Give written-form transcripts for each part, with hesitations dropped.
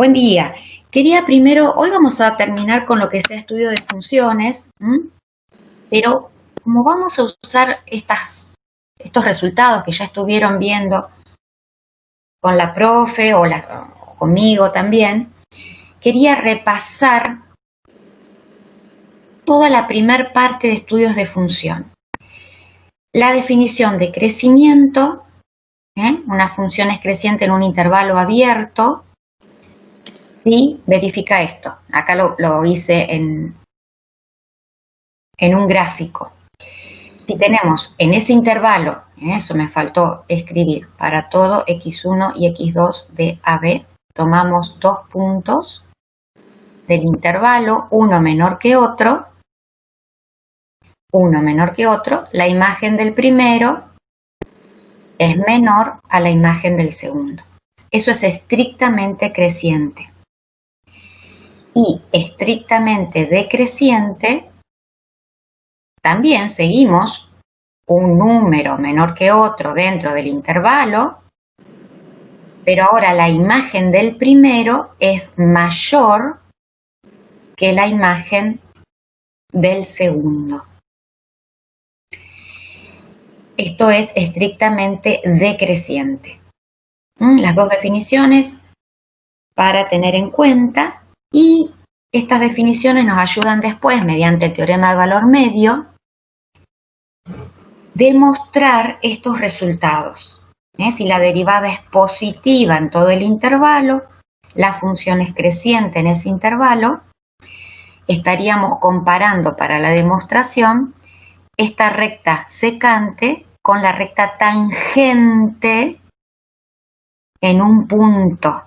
buen día. Quería primero, hoy vamos a terminar con lo que sea estudio de funciones, pero como vamos a usar estos resultados que ya estuvieron viendo con la profe o conmigo también, quería repasar toda la primer parte de estudios de función. La definición de crecimiento, una función es creciente en un intervalo abierto. Sí, verifica esto. Acá lo hice en un gráfico. Si tenemos en ese intervalo, eso me faltó escribir, para todo x1 y x2 de AB, tomamos dos puntos del intervalo, uno menor que otro, la imagen del primero es menor a la imagen del segundo. Eso es estrictamente creciente. Y estrictamente decreciente, también seguimos un número menor que otro dentro del intervalo, pero ahora la imagen del primero es mayor que la imagen del segundo. Esto es estrictamente decreciente. Las dos definiciones para tener en cuenta, y estas definiciones nos ayudan después, mediante el teorema del valor medio, demostrar estos resultados. Si la derivada es positiva en todo el intervalo, la función es creciente en ese intervalo, estaríamos comparando para la demostración esta recta secante con la recta tangente en un punto.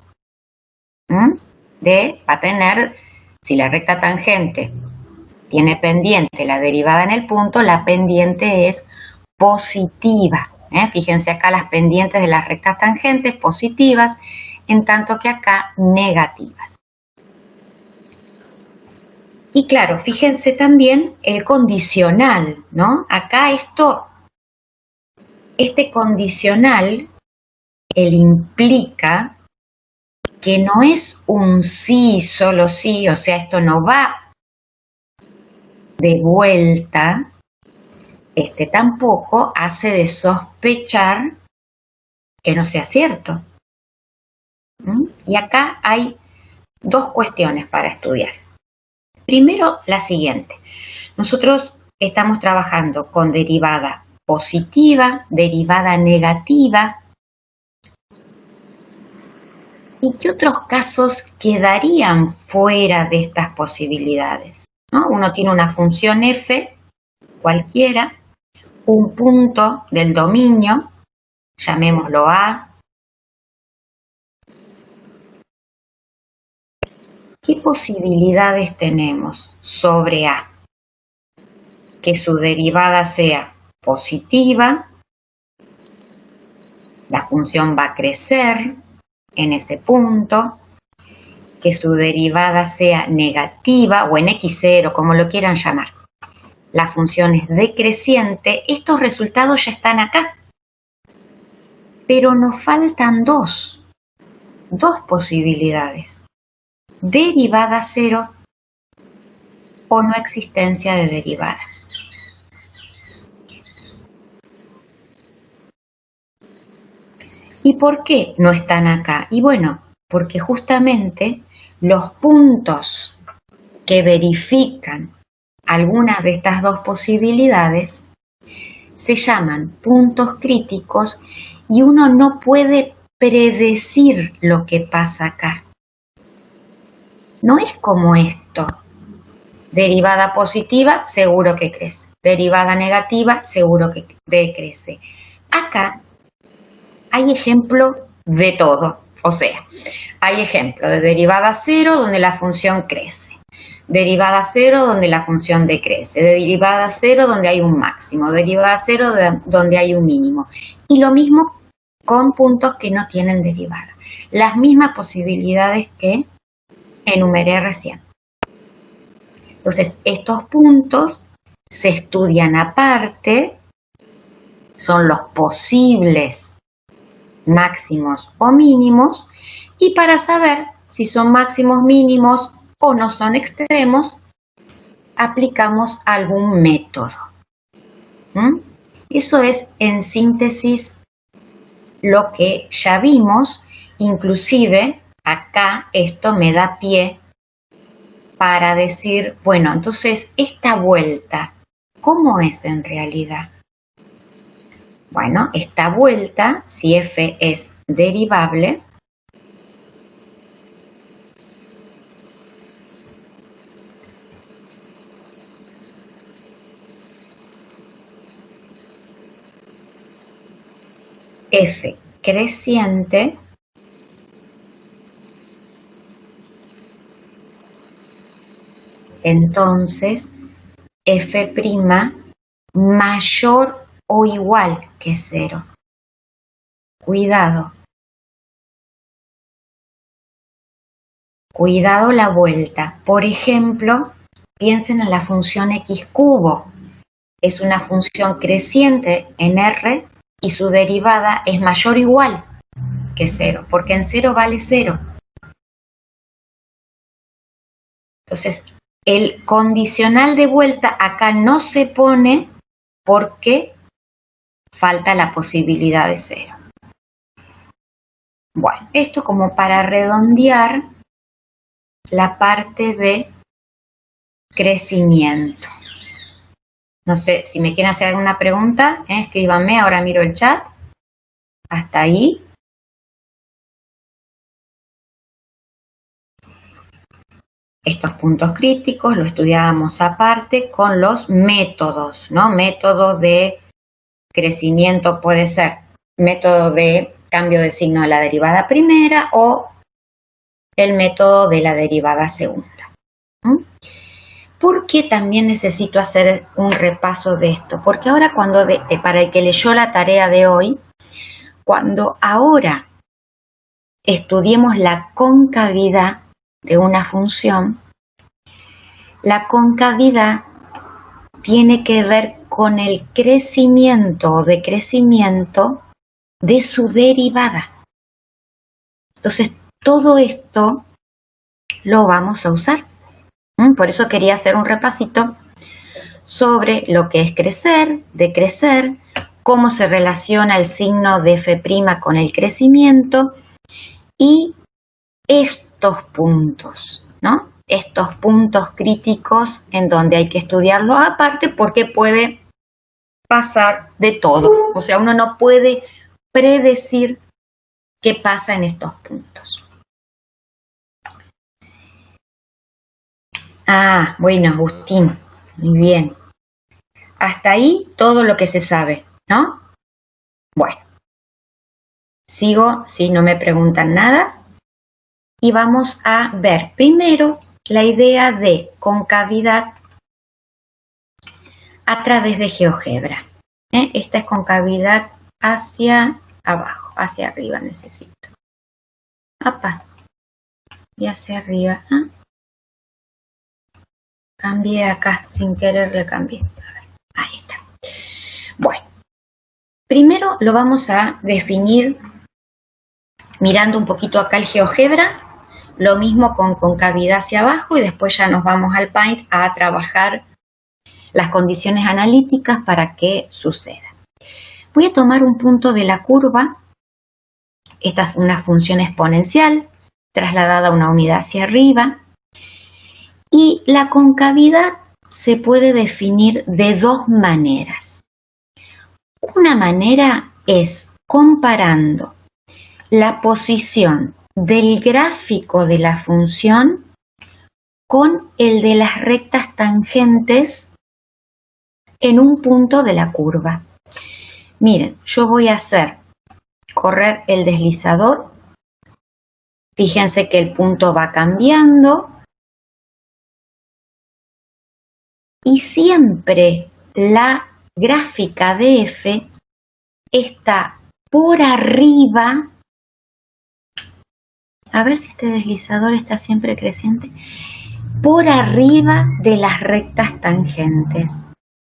Va a tener, si la recta tangente tiene pendiente la derivada en el punto, la pendiente es positiva. Fíjense acá las pendientes de las rectas tangentes positivas, en tanto que acá negativas. Y claro, fíjense también el condicional, ¿no? Acá este condicional, él implica que no es un sí, solo sí, o sea, esto no va de vuelta. Tampoco hace de sospechar que no sea cierto. Y acá hay dos cuestiones para estudiar. Primero, la siguiente. Nosotros estamos trabajando con derivada positiva, derivada negativa. ¿Y qué otros casos quedarían fuera de estas posibilidades? Uno tiene una función f, cualquiera, un punto del dominio, llamémoslo A. ¿Qué posibilidades tenemos sobre A? Que su derivada sea positiva, la función va a crecer en ese punto, que su derivada sea negativa o en x0, como lo quieran llamar. La función es decreciente. Estos resultados ya están acá. Pero nos faltan dos posibilidades. Derivada cero o no existencia de derivada. ¿Y por qué no están acá? Y bueno, porque justamente los puntos que verifican algunas de estas dos posibilidades se llaman puntos críticos y uno no puede predecir lo que pasa acá. No es como esto. Derivada positiva, seguro que crece. Derivada negativa, seguro que decrece. Acá hay ejemplo de todo. O sea, hay ejemplo de derivada cero donde la función crece. Derivada cero donde la función decrece, derivada cero donde hay un máximo, derivada cero donde hay un mínimo. Y lo mismo con puntos que no tienen derivada. Las mismas posibilidades que enumeré recién. Entonces, estos puntos se estudian aparte, son los posibles máximos o mínimos, y para saber Si son máximos, mínimos o no son extremos, aplicamos algún método. Eso es en síntesis lo que ya vimos. Inclusive acá esto me da pie para decir, bueno, entonces esta vuelta, ¿cómo es en realidad? Bueno, esta vuelta, si f es derivable, f creciente entonces f' mayor o igual que 0. Cuidado. Cuidado la vuelta. Por ejemplo, piensen en la función x cubo. Es una función creciente en R y su derivada es mayor o igual que 0, porque en 0 vale 0. Entonces, el condicional de vuelta acá no se pone porque falta la posibilidad de 0. Bueno, esto como para redondear la parte de crecimiento. No sé, si me quieren hacer alguna pregunta, escríbanme, ahora miro el chat. Hasta ahí. Estos puntos críticos lo estudiábamos aparte con los métodos, ¿no? Método de crecimiento puede ser método de cambio de signo de la derivada primera o el método de la derivada segunda. ¿Por qué también necesito hacer un repaso de esto? Porque ahora para el que leyó la tarea de hoy, cuando ahora estudiemos la concavidad de una función, la concavidad tiene que ver con el crecimiento o decrecimiento de su derivada. Entonces, todo esto lo vamos a usar. Por eso quería hacer un repasito sobre lo que es crecer, decrecer, cómo se relaciona el signo de f' con el crecimiento y estos puntos, ¿no? Estos puntos críticos en donde hay que estudiarlos aparte porque puede pasar de todo. O sea, uno no puede predecir qué pasa en estos puntos. Ah, bueno, Agustín, muy bien. Hasta ahí todo lo que se sabe, ¿no? Bueno, sigo si no me preguntan nada y vamos a ver primero la idea de concavidad a través de GeoGebra. Esta es concavidad hacia abajo, hacia arriba necesito. Apa, y hacia arriba. Cambié acá, sin querer le cambié. A ver, ahí está. Bueno, primero lo vamos a definir mirando un poquito acá el GeoGebra, lo mismo con concavidad hacia abajo y después ya nos vamos al Paint a trabajar las condiciones analíticas para que suceda. Voy a tomar un punto de la curva, esta es una función exponencial trasladada a una unidad hacia arriba y la concavidad se puede definir de dos maneras. Una manera es comparando la posición del gráfico de la función con el de las rectas tangentes en un punto de la curva. Miren, yo voy a correr el deslizador. Fíjense que el punto va cambiando. Y siempre la gráfica de f está por arriba. A ver si este deslizador está siempre creciente. Por arriba de las rectas tangentes.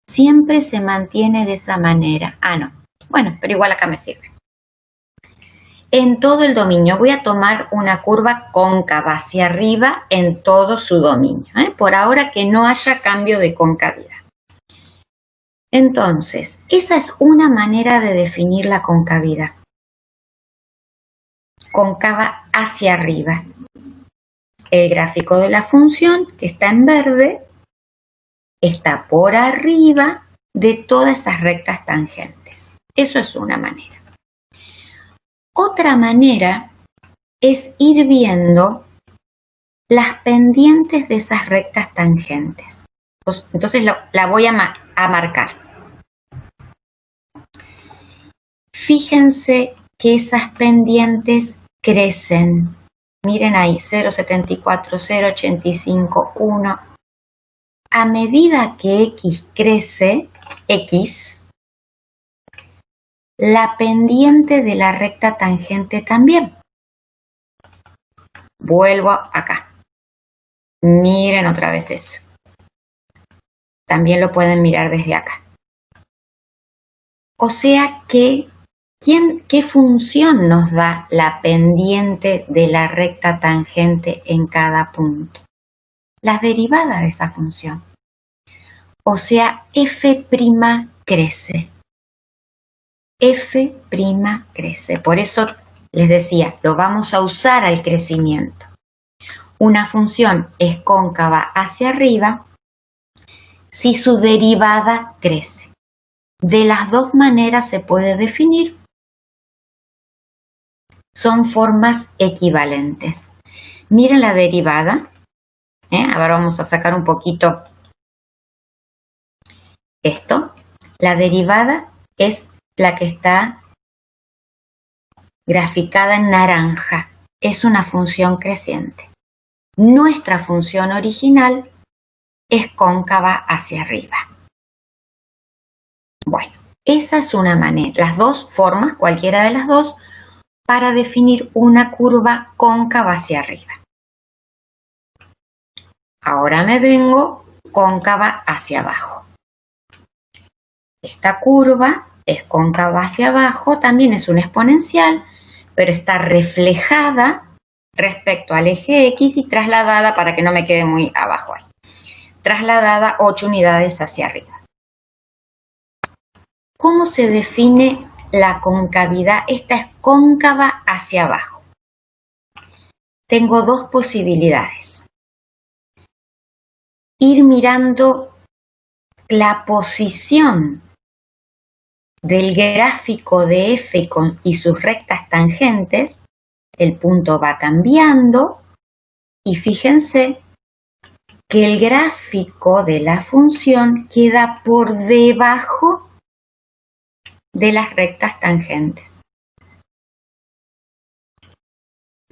Siempre se mantiene de esa manera. Ah, no. Bueno, pero igual acá me sirve. en todo el dominio. Voy a tomar una curva cóncava hacia arriba en todo su dominio, por ahora que no haya cambio de concavidad. Entonces, esa es una manera de definir la concavidad. Cóncava hacia arriba. El gráfico de la función, que está en verde, está por arriba de todas esas rectas tangentes. Eso es una manera. Otra manera es ir viendo las pendientes de esas rectas tangentes. Entonces la voy a marcar. Fíjense que esas pendientes crecen. Miren ahí, 0,74, 0,85, 1. A medida que X crece, la pendiente de la recta tangente también. Vuelvo acá. Miren otra vez eso. También lo pueden mirar desde acá. O sea que, ¿qué función nos da la pendiente de la recta tangente en cada punto? La derivada de esa función. O sea, f' crece. F' crece. Por eso les decía, lo vamos a usar al crecimiento. Una función es cóncava hacia arriba si su derivada crece. De las dos maneras se puede definir. Son formas equivalentes. Miren la derivada. Ahora vamos a sacar un poquito esto. La derivada es la que está graficada en naranja. Es una función creciente. Nuestra función original es cóncava hacia arriba. Bueno, esa es una manera, las dos formas, cualquiera de las dos, para definir una curva cóncava hacia arriba. Ahora me vengo cóncava hacia abajo. Esta curva es cóncava hacia abajo, también es una exponencial, pero está reflejada respecto al eje X y trasladada, para que no me quede muy abajo ahí, trasladada 8 unidades hacia arriba. ¿Cómo se define la concavidad? Esta es cóncava hacia abajo. Tengo dos posibilidades. Ir mirando la posición del gráfico de f y sus rectas tangentes. El punto va cambiando y fíjense que el gráfico de la función queda por debajo de las rectas tangentes.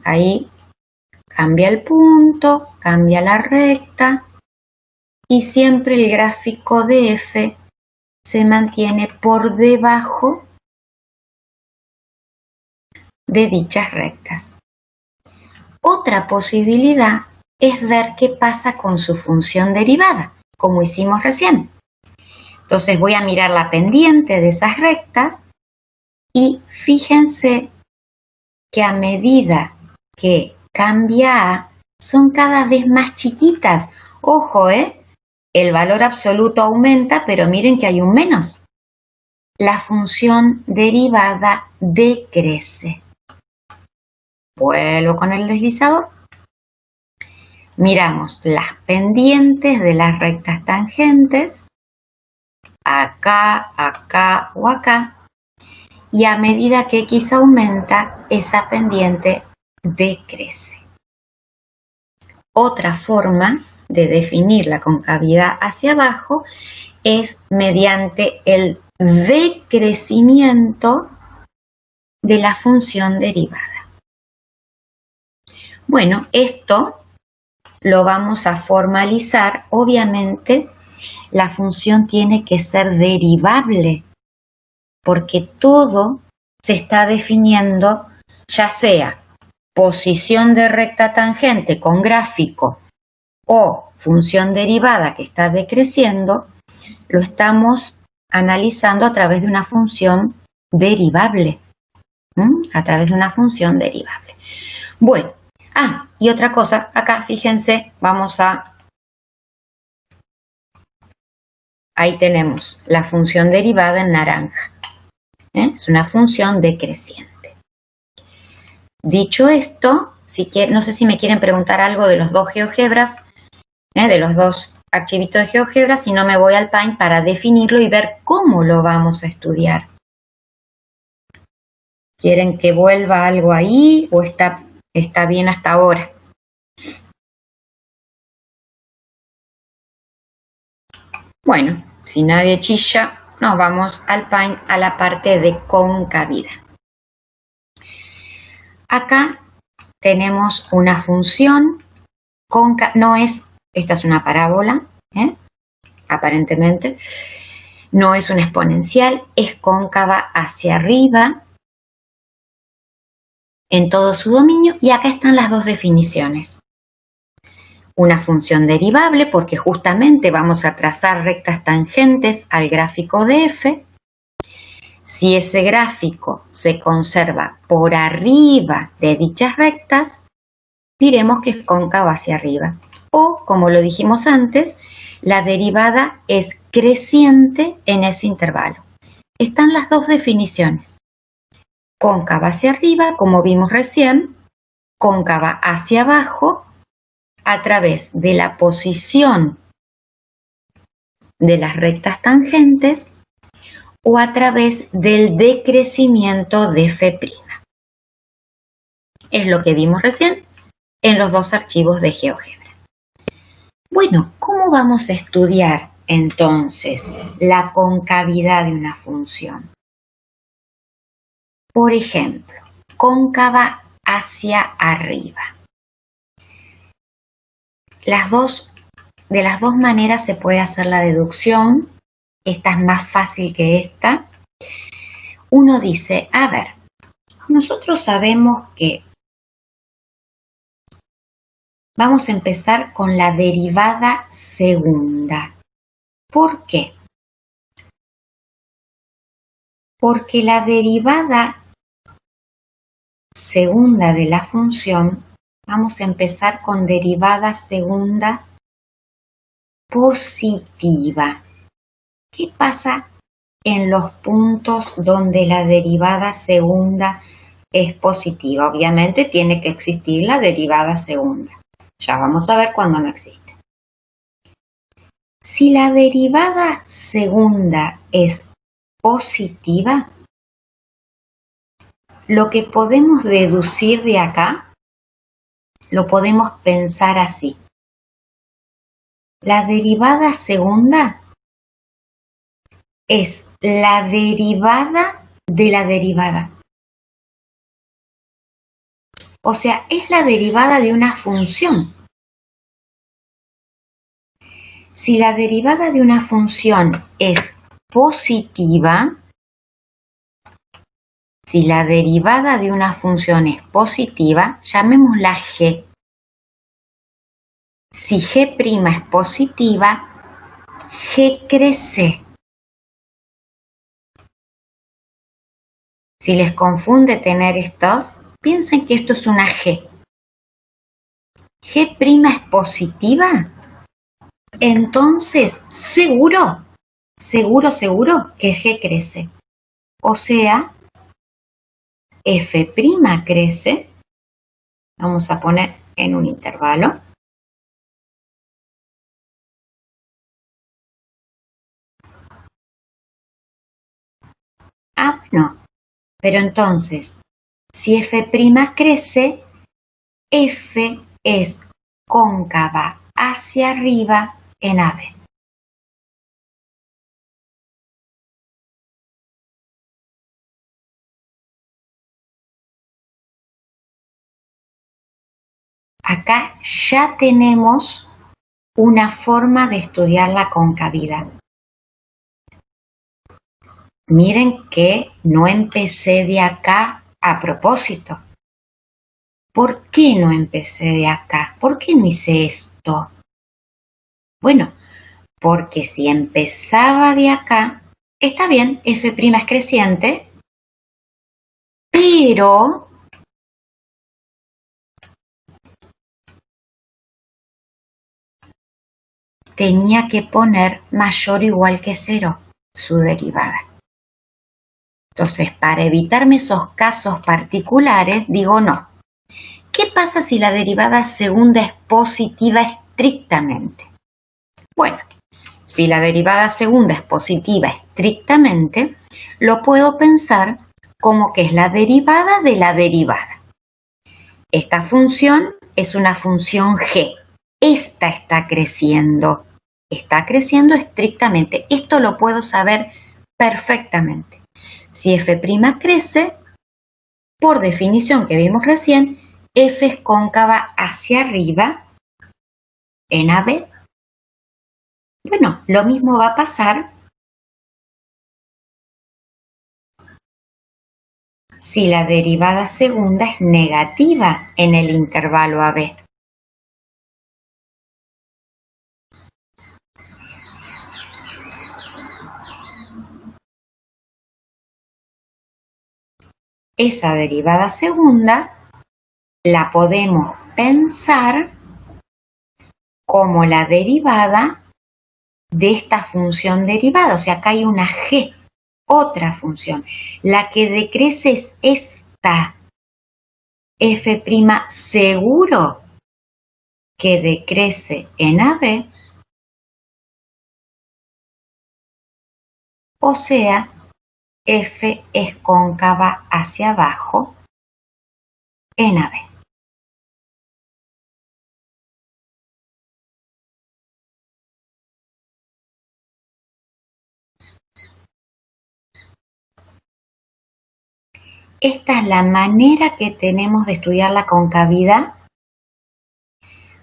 Ahí cambia el punto, cambia la recta y siempre el gráfico de f se mantiene por debajo de dichas rectas. Otra posibilidad es ver qué pasa con su función derivada, como hicimos recién. Entonces voy a mirar la pendiente de esas rectas y fíjense que a medida que cambia A, son cada vez más chiquitas. Ojo, el valor absoluto aumenta, pero miren que hay un menos. La función derivada decrece. Vuelvo con el deslizador. Miramos las pendientes de las rectas tangentes. Acá, acá o acá, y a medida que X aumenta, esa pendiente decrece. Otra forma de definir la concavidad hacia abajo es mediante el decrecimiento de la función derivada. Bueno, esto lo vamos a formalizar, obviamente. La función tiene que ser derivable, porque todo se está definiendo, ya sea posición de recta tangente con gráfico o función derivada que está decreciendo, lo estamos analizando a través de una función derivable. a través de una función derivable. Bueno, y otra cosa, acá fíjense, ahí tenemos la función derivada en naranja. Es una función decreciente. Dicho esto, no sé si me quieren preguntar algo de los dos GeoGebras, de los dos archivitos de GeoGebra, si no me voy al Paint para definirlo y ver cómo lo vamos a estudiar. ¿Quieren que vuelva algo ahí o está bien hasta ahora? Bueno, si nadie chilla, nos vamos al Paint a la parte de concavidad. Acá tenemos una función esta es una parábola, aparentemente, no es una exponencial, es cóncava hacia arriba en todo su dominio, y acá están las dos definiciones. Una función derivable, porque justamente vamos a trazar rectas tangentes al gráfico de f. Si ese gráfico se conserva por arriba de dichas rectas, diremos que es cóncava hacia arriba. O, como lo dijimos antes, la derivada es creciente en ese intervalo. Están las dos definiciones. Cóncava hacia arriba, como vimos recién, cóncava hacia abajo, a través de la posición de las rectas tangentes o a través del decrecimiento de f'. Es lo que vimos recién en los dos archivos de GeoGebra. Bueno, ¿cómo vamos a estudiar entonces la concavidad de una función? Por ejemplo, cóncava hacia arriba. De las dos maneras se puede hacer la deducción. Esta es más fácil que esta. Uno dice, a ver, nosotros sabemos que vamos a empezar con la derivada segunda. ¿Por qué? Porque la derivada segunda de la función, vamos a empezar con derivada segunda positiva. ¿Qué pasa en los puntos donde la derivada segunda es positiva? Obviamente tiene que existir la derivada segunda. Ya vamos a ver cuándo no existe. Si la derivada segunda es positiva, lo que podemos deducir de acá, lo podemos pensar así. La derivada segunda es la derivada de la derivada. O sea, es la derivada de una función. Si la derivada de una función es positiva, llamémosla g. Si g' es positiva, g crece. Si les confunde tener estos, piensen que esto es una g. ¿G' es positiva? Entonces, seguro que g crece. O sea, f' crece. Vamos a poner en un intervalo. No. Pero entonces, si f' crece, f es cóncava hacia arriba en AB. Acá ya tenemos una forma de estudiar la concavidad. Miren que no empecé de acá a propósito. ¿Por qué no empecé de acá? ¿Por qué no hice esto? Bueno, porque si empezaba de acá, está bien, f' es creciente, pero tenía que poner mayor o igual que 0 su derivada. Entonces, para evitarme esos casos particulares, digo no. ¿Qué pasa si la derivada segunda es positiva estrictamente? Bueno, si la derivada segunda es positiva estrictamente, lo puedo pensar como que es la derivada de la derivada. Esta función es una función g. Esta está creciendo estrictamente. Esto lo puedo saber perfectamente. Si f' crece, por definición que vimos recién, f es cóncava hacia arriba en AB. Bueno, lo mismo va a pasar si la derivada segunda es negativa en el intervalo AB. Esa derivada segunda la podemos pensar como la derivada de esta función derivada. O sea, acá hay una g, otra función. La que decrece es esta. F' seguro que decrece en AB, o sea, f es cóncava hacia abajo en AB. Esta es la manera que tenemos de estudiar la concavidad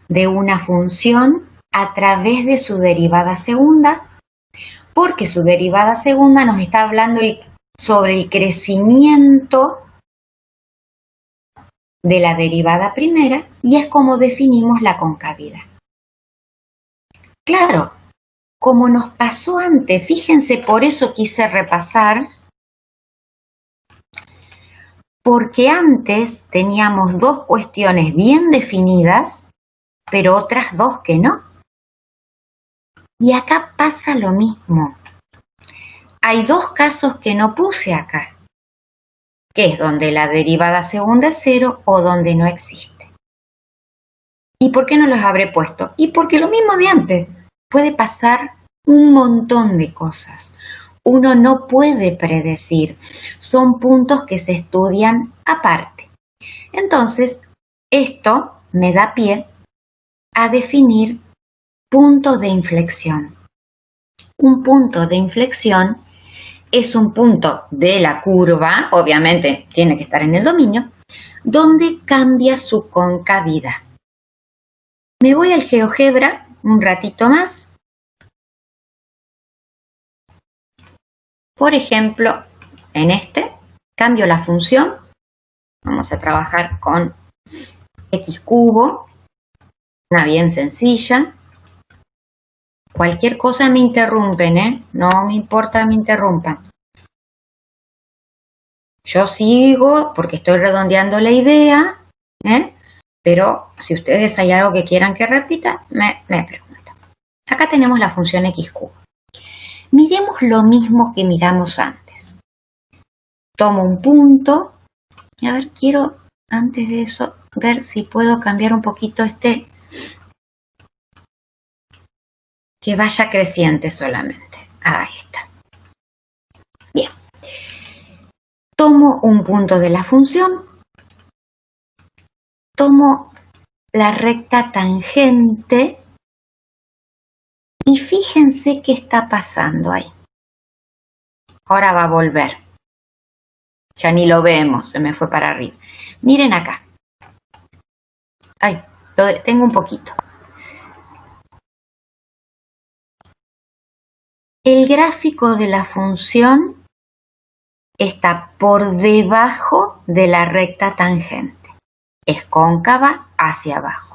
de una función a través de su derivada segunda, porque su derivada segunda nos está hablando sobre el crecimiento de la derivada primera y es como definimos la concavidad. Claro, como nos pasó antes, fíjense, por eso quise repasar, porque antes teníamos dos cuestiones bien definidas, pero otras dos que no. Y acá pasa lo mismo. Hay dos casos que no puse acá, que es donde la derivada segunda es 0 o donde no existe. ¿Y por qué no los habré puesto? Y porque lo mismo de antes, puede pasar un montón de cosas. Uno no puede predecir, son puntos que se estudian aparte. Entonces, esto me da pie a definir puntos de inflexión. Un punto de inflexión es un punto de la curva, obviamente tiene que estar en el dominio, donde cambia su concavidad. Me voy al GeoGebra un ratito más. Por ejemplo, en este, cambio la función. Vamos a trabajar con x cubo, una bien sencilla. Cualquier cosa me interrumpen, ¿eh? No me importa que me interrumpan. Yo sigo porque estoy redondeando la idea, ¿eh? Pero si ustedes hay algo que quieran que repita, me preguntan. Acá tenemos la función x cubo. Miremos lo mismo que miramos antes. Tomo un punto. A ver, quiero antes de eso ver si puedo cambiar un poquito este, que vaya creciente solamente. Ahí está. Bien. Tomo un punto de la función. Tomo la recta tangente. Y fíjense qué está pasando ahí. Ahora va a volver. Ya ni lo vemos, se me fue para arriba. Miren acá. Ay, tengo un poquito. El gráfico de la función está por debajo de la recta tangente. Es cóncava hacia abajo.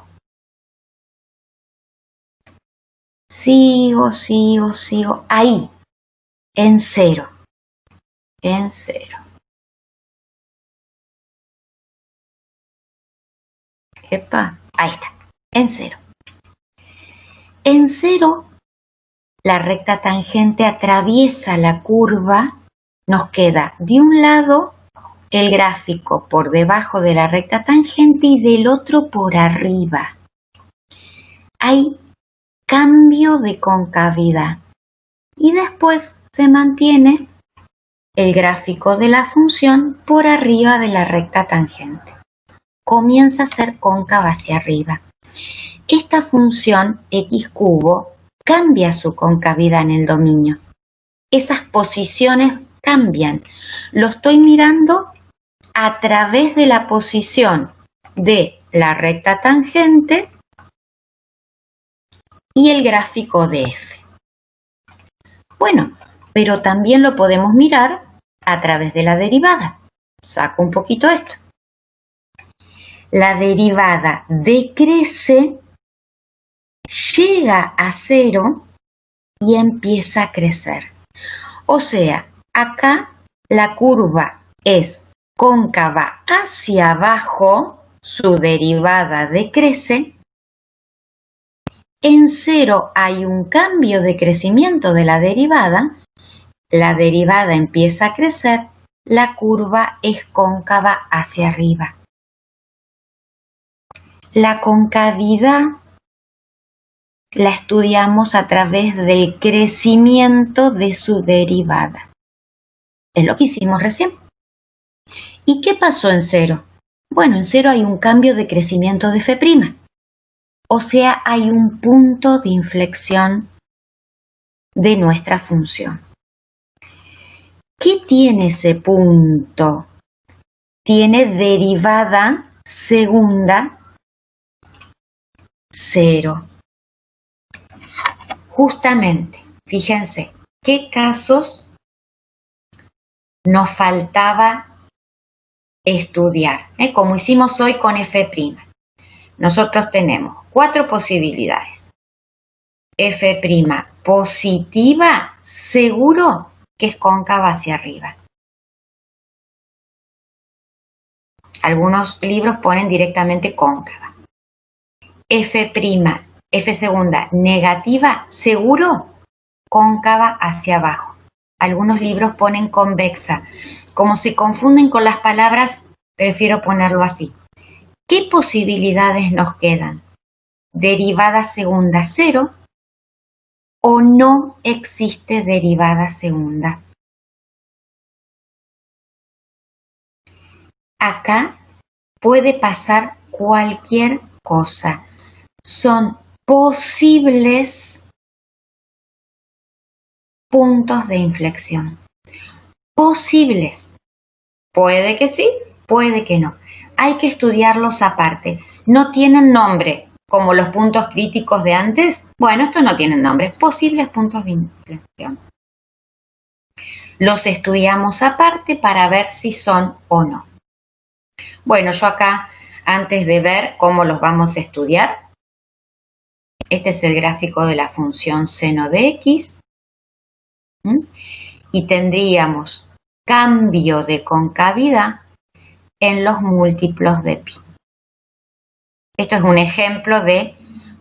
Sigo. Ahí, en 0. En 0. Epa, ahí está, en 0. En 0, la recta tangente atraviesa la curva, nos queda de un lado el gráfico por debajo de la recta tangente y del otro por arriba. Hay cambio de concavidad y después se mantiene el gráfico de la función por arriba de la recta tangente. Comienza a ser cóncava hacia arriba. Esta función x cubo cambia su concavidad en el dominio. Esas posiciones cambian. Lo estoy mirando a través de la posición de la recta tangente y el gráfico de f. Bueno, pero también lo podemos mirar a través de la derivada. Saco un poquito esto. La derivada decrece, llega a 0 y empieza a crecer. O sea, acá la curva es cóncava hacia abajo, su derivada decrece. En 0 hay un cambio de crecimiento de la derivada empieza a crecer, la curva es cóncava hacia arriba. La concavidad la estudiamos a través del crecimiento de su derivada. Es lo que hicimos recién. ¿Y qué pasó en 0? Bueno, en 0 hay un cambio de crecimiento de f'. O sea, hay un punto de inflexión de nuestra función. ¿Qué tiene ese punto? Tiene derivada segunda 0. Justamente, fíjense, ¿qué casos nos faltaba estudiar? Como hicimos hoy con f'. Nosotros tenemos 4 posibilidades. F' positiva, seguro que es cóncava hacia arriba. Algunos libros ponen directamente cóncava. F segunda negativa, seguro cóncava hacia abajo. Algunos libros ponen convexa. Como se confunden con las palabras, prefiero ponerlo así. ¿Qué posibilidades nos quedan? Derivada segunda 0 o no existe derivada segunda. Acá puede pasar cualquier cosa. Son posibles puntos de inflexión. Posibles. Puede que sí, puede que no. Hay que estudiarlos aparte. No tienen nombre, como los puntos críticos de antes. Bueno, estos no tienen nombre. Posibles puntos de inflexión. Los estudiamos aparte para ver si son o no. Bueno, yo acá, antes de ver cómo los vamos a estudiar, este es el gráfico de la función seno de x. Y tendríamos cambio de concavidad en los múltiplos de pi. Esto es un ejemplo de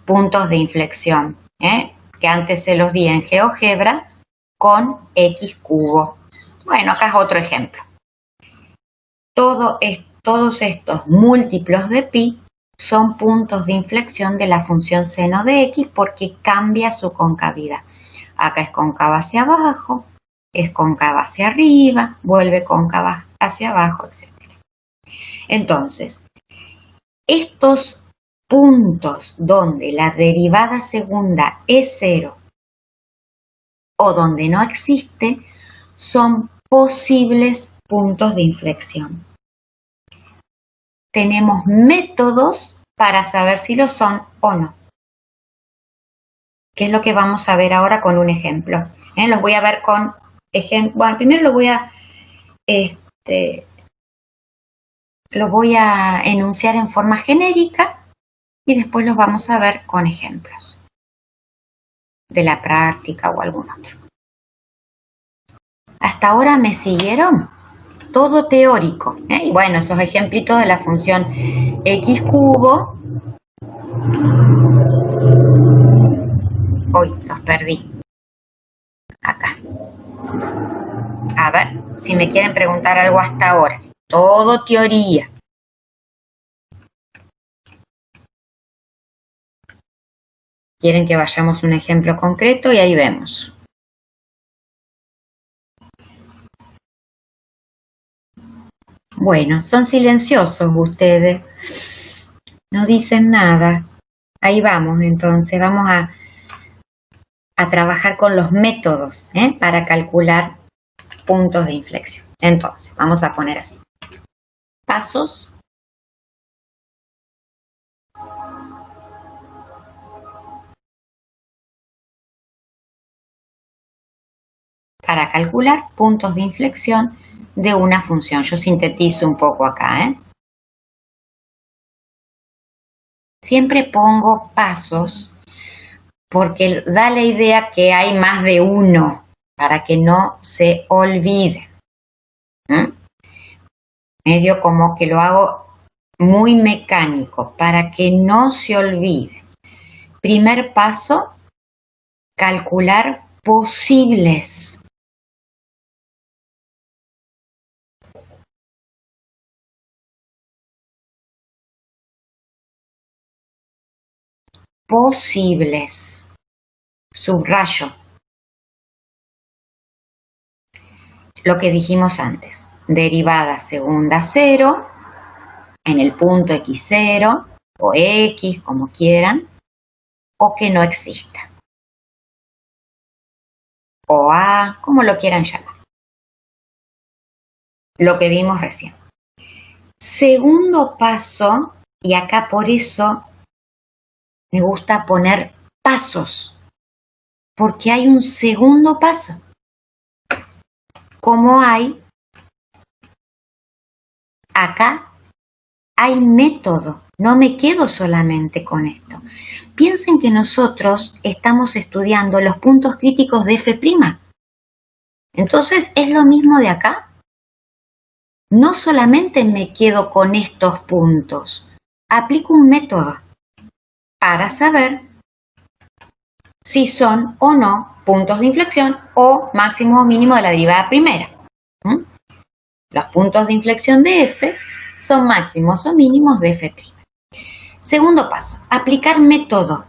puntos de inflexión, que antes se los di en GeoGebra con x cubo. Bueno, acá es otro ejemplo. Todos estos múltiplos de pi son puntos de inflexión de la función seno de x porque cambia su concavidad. Acá es cóncava hacia abajo, es cóncava hacia arriba, vuelve cóncava hacia abajo, etc. Entonces, estos puntos donde la derivada segunda es 0 o donde no existe son posibles puntos de inflexión. Tenemos métodos para saber si lo son o no. ¿Qué es lo que vamos a ver ahora con un ejemplo? Los voy a ver con ejemplo. Bueno, primero lo voy a enunciar en forma genérica y después los vamos a ver con ejemplos de la práctica o algún otro. ¿Hasta ahora me siguieron? todo teórico. Y bueno, esos ejemplitos de la función x cubo, hoy los perdí, acá. A ver, si me quieren preguntar algo hasta ahora, todo teoría. Quieren que vayamos a un ejemplo concreto y ahí vemos. Bueno, son silenciosos ustedes, no dicen nada. Ahí vamos, entonces, vamos a trabajar con los métodos para calcular puntos de inflexión. Entonces, vamos a poner así. Pasos para calcular puntos de inflexión de una función. Yo sintetizo un poco acá. Siempre pongo pasos porque da la idea que hay más de uno para que no se olvide. Medio como que lo hago muy mecánico para que no se olvide. Primer paso, calcular posibles. Posibles. Subrayo. Lo que dijimos antes. Derivada segunda cero en el punto x0 o x, como quieran, o que no exista. O a, como lo quieran llamar. Lo que vimos recién. Segundo paso, y acá por eso me gusta poner pasos, porque hay un segundo paso. Como hay acá, hay método. No me quedo solamente con esto. Piensen que nosotros estamos estudiando los puntos críticos de f'. Entonces, es lo mismo de acá. No solamente me quedo con estos puntos, aplico un método para saber si son o no puntos de inflexión o máximo o mínimo de la derivada primera. Los puntos de inflexión de f son máximos o mínimos de f'. Segundo paso, aplicar método.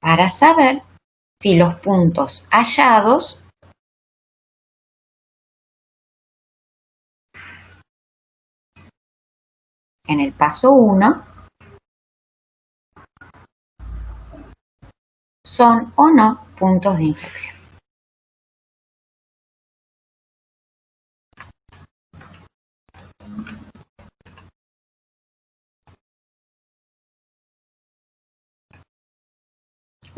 Para saber si los puntos hallados en el paso 1 son o no puntos de inflexión.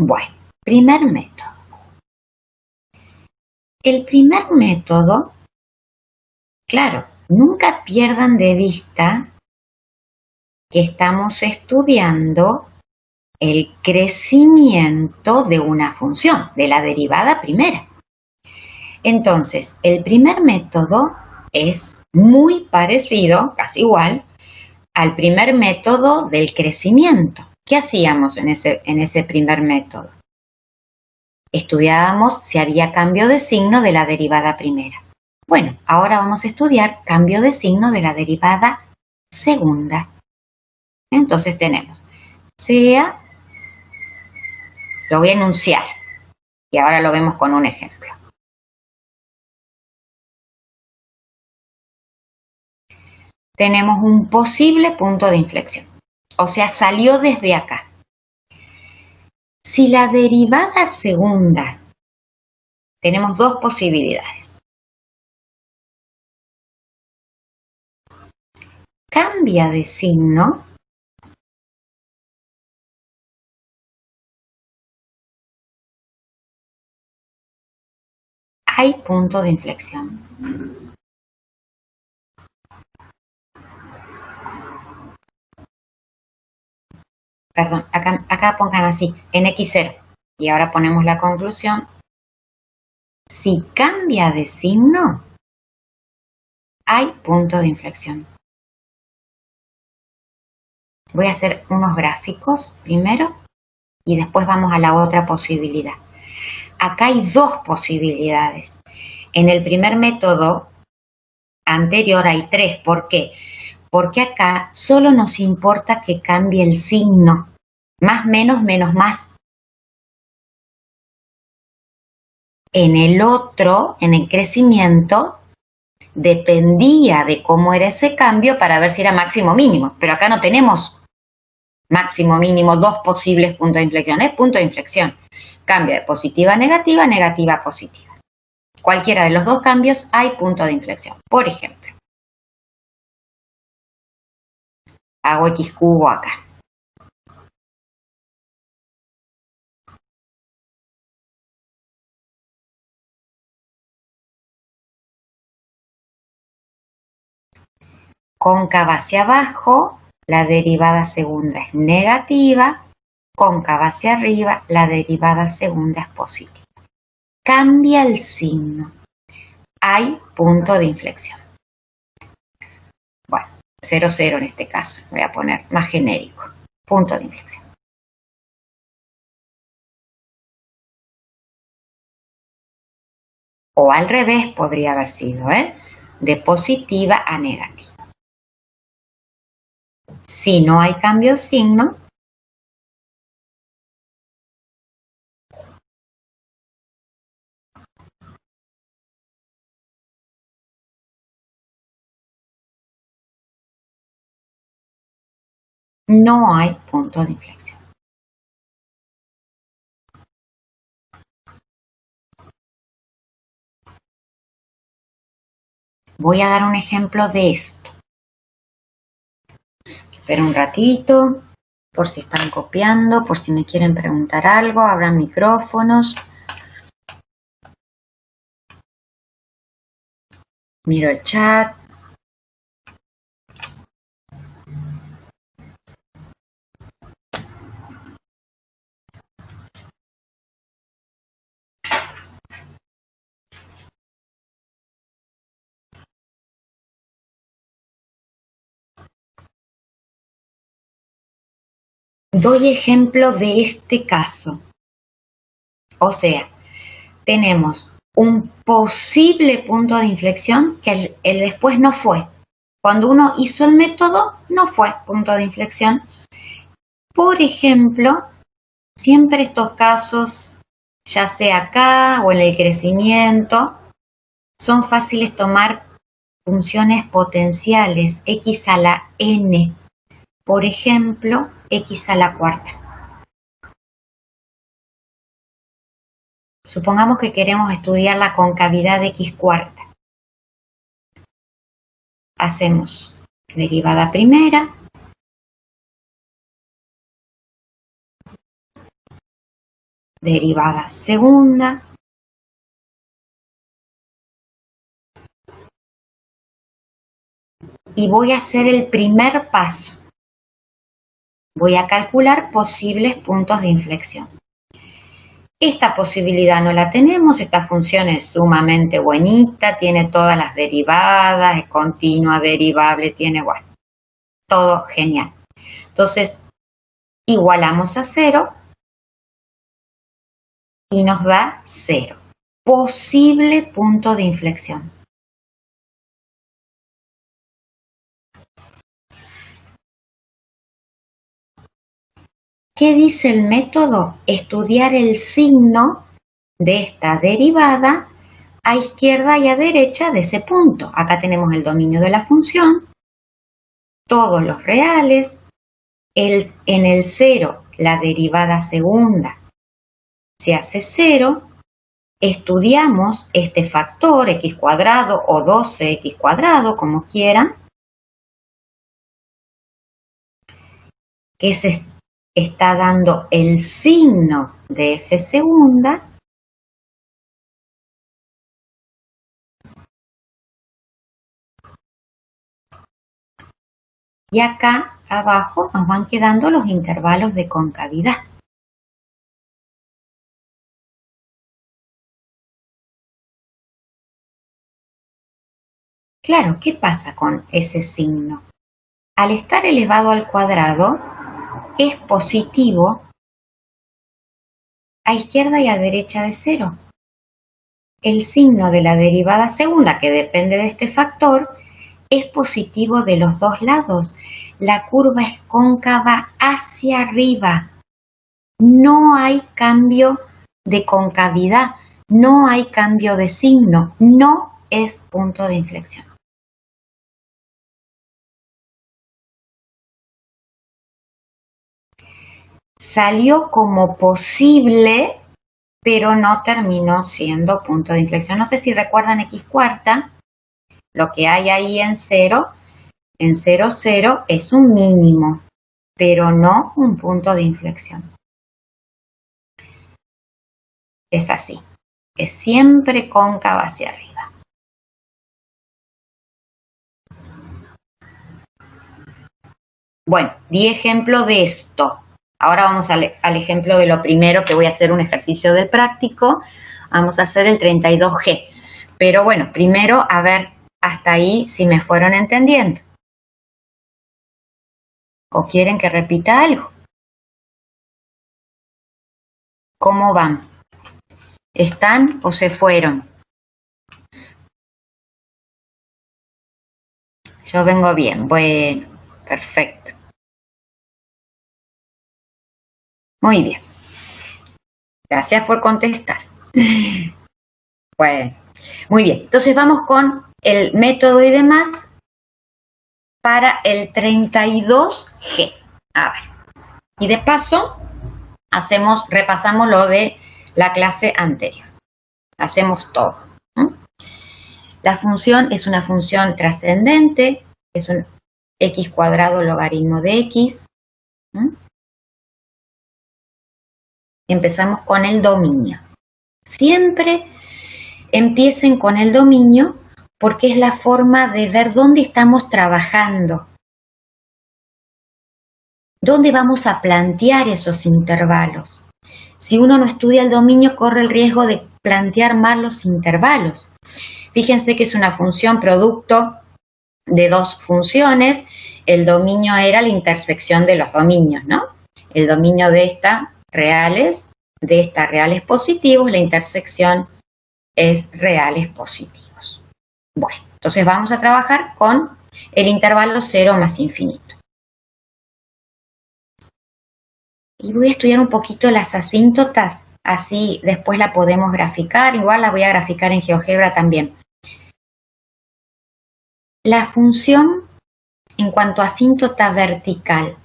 Bueno, primer método. El primer método, claro, nunca pierdan de vista que estamos estudiando el crecimiento de una función, de la derivada primera. Entonces, el primer método es muy parecido, casi igual, al primer método del crecimiento. ¿Qué hacíamos en ese primer método? Estudiábamos si había cambio de signo de la derivada primera. Bueno, ahora vamos a estudiar cambio de signo de la derivada segunda. Entonces tenemos sea, lo voy a enunciar y ahora lo vemos con un ejemplo. Tenemos un posible punto de inflexión, o sea, salió desde acá. Si la derivada segunda, tenemos dos posibilidades. Cambia de signo, hay punto de inflexión. perdón, acá pongan así, en x0. Y ahora ponemos la conclusión. Si cambia de signo, hay punto de inflexión. Voy a hacer unos gráficos primero y después vamos a la otra posibilidad. Acá hay dos posibilidades. En el primer método anterior hay tres. ¿Por qué? Porque acá solo nos importa que cambie el signo. Más, menos, menos, más. En el otro, en el crecimiento, dependía de cómo era ese cambio para ver si era máximo o mínimo. Pero acá no tenemos máximo o mínimo, dos posibles puntos de inflexión. Es punto de inflexión. Cambia de positiva a negativa, negativa a positiva. Cualquiera de los dos cambios hay punto de inflexión. Por ejemplo, hago x cubo acá. Cóncava hacia abajo, la derivada segunda es negativa. Cóncava hacia arriba, la derivada segunda es positiva. Cambia el signo. Hay punto de inflexión. Bueno, 0, 0 en este caso. Voy a poner más genérico. Punto de inflexión. O al revés podría haber sido, de positiva a negativa. Si no hay cambio de signo, no hay punto de inflexión. Voy a dar un ejemplo de esto. Espera un ratito, por si están copiando, por si me quieren preguntar algo, abran micrófonos. Miro el chat. Doy ejemplo de este caso. O sea, tenemos un posible punto de inflexión que el después no fue. Cuando uno hizo el método, no fue punto de inflexión. Por ejemplo, siempre estos casos, ya sea acá o en el crecimiento, son fáciles tomar funciones potenciales, x a la n. Por ejemplo, x a la cuarta. Supongamos que queremos estudiar la concavidad de x cuarta. Hacemos derivada primera, derivada segunda, y voy a hacer el primer paso. Voy a calcular posibles puntos de inflexión. Esta posibilidad no la tenemos, esta función es sumamente bonita, tiene todas las derivadas, es continua, derivable, tiene, bueno, todo genial. Entonces, igualamos a 0 y nos da 0. Posible punto de inflexión. ¿Qué dice el método? Estudiar el signo de esta derivada a izquierda y a derecha de ese punto. Acá tenemos el dominio de la función, todos los reales, en el 0 la derivada segunda se hace 0, estudiamos este factor x cuadrado o 12x cuadrado, como quieran, que se está dando el signo de f segunda y acá abajo nos van quedando los intervalos de concavidad. Claro, ¿qué pasa con ese signo? Al estar elevado al cuadrado, es positivo a izquierda y a derecha de 0. El signo de la derivada segunda, que depende de este factor, es positivo de los dos lados. La curva es cóncava hacia arriba. No hay cambio de concavidad, no hay cambio de signo, no es punto de inflexión. Salió como posible, pero no terminó siendo punto de inflexión. No sé si recuerdan x cuarta, lo que hay ahí en 0, 0 es un mínimo, pero no un punto de inflexión. Es así, es siempre cóncava hacia arriba. Bueno, di ejemplo de esto. Ahora vamos al ejemplo de lo primero, que voy a hacer un ejercicio de práctico. Vamos a hacer el 32G. Pero bueno, primero a ver hasta ahí si me fueron entendiendo. ¿O quieren que repita algo? ¿Cómo van? ¿Están o se fueron? Yo vengo bien. Bueno, perfecto. Muy bien. Gracias por contestar. Bueno, muy bien. Entonces vamos con el método y demás para el 32G. A ver. Y de paso, repasamos lo de la clase anterior. Hacemos todo. La función es una función trascendente, es un x cuadrado logaritmo de x. Empezamos con el dominio. Siempre empiecen con el dominio porque es la forma de ver dónde estamos trabajando, dónde vamos a plantear esos intervalos. Si uno no estudia el dominio, corre el riesgo de plantear mal los intervalos. Fíjense que es una función producto de dos funciones. El dominio era la intersección de los dominios, ¿no? El dominio de esta reales positivos, la intersección es reales positivos. Bueno, entonces vamos a trabajar con el intervalo 0 más infinito. Y voy a estudiar un poquito las asíntotas, así después la podemos graficar, igual la voy a graficar en GeoGebra también. La función en cuanto a asíntota vertical.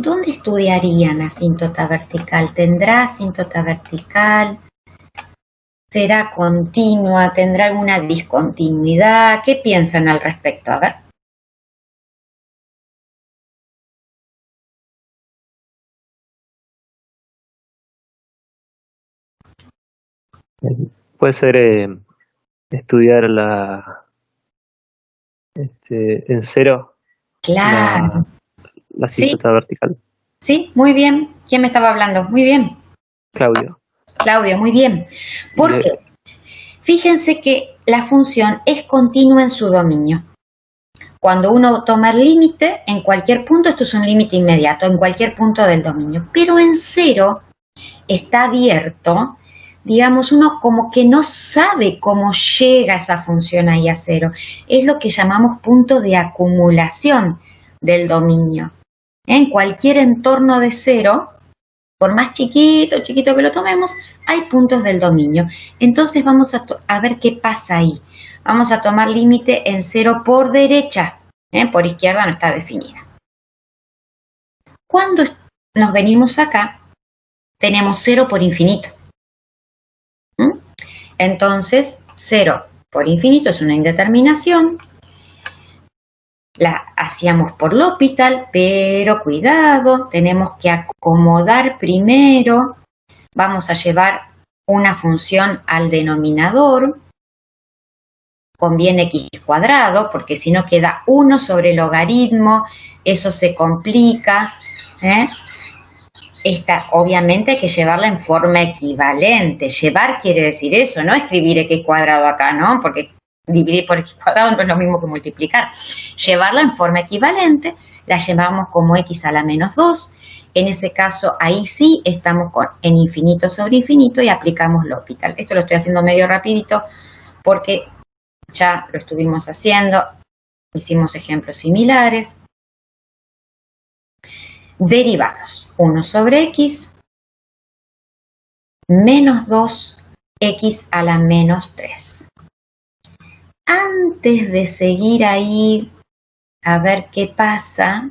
¿Dónde estudiarían asíntota vertical? ¿Tendrá asíntota vertical? ¿Será continua? ¿Tendrá alguna discontinuidad? ¿Qué piensan al respecto? A ver. Puede ser estudiar en 0. Claro. La asíntota vertical. Sí, muy bien. ¿Quién me estaba hablando? Muy bien. Claudio. Claudio, muy bien. ¿Por qué? Fíjense que la función es continua en su dominio. Cuando uno toma el límite, en cualquier punto, esto es un límite inmediato, en cualquier punto del dominio. Pero en 0 está abierto, digamos, uno como que no sabe cómo llega esa función ahí a 0. Es lo que llamamos punto de acumulación del dominio. En cualquier entorno de 0, por más chiquito que lo tomemos, hay puntos del dominio. Entonces vamos a ver qué pasa ahí. Vamos a tomar límite en 0 por derecha, por izquierda no está definida. Cuando nos venimos acá, tenemos 0 por infinito. Entonces, 0 por infinito es una indeterminación. La hacíamos por L'Hopital, pero cuidado, tenemos que acomodar primero. Vamos a llevar una función al denominador. conviene x cuadrado, porque si no queda 1 sobre el logaritmo, eso se complica. Esta, obviamente hay que llevarla en forma equivalente. Llevar quiere decir eso, no escribir x cuadrado acá, ¿no? Porque dividir por x cuadrado no es lo mismo que multiplicar. Llevarla en forma equivalente, la llevamos como x a la menos 2. En ese caso, ahí sí estamos en infinito sobre infinito y aplicamos L'Hopital. Esto lo estoy haciendo medio rapidito porque ya lo estuvimos haciendo, hicimos ejemplos similares. Derivados. 1 sobre x menos 2x a la menos 3. Antes de seguir ahí a ver qué pasa,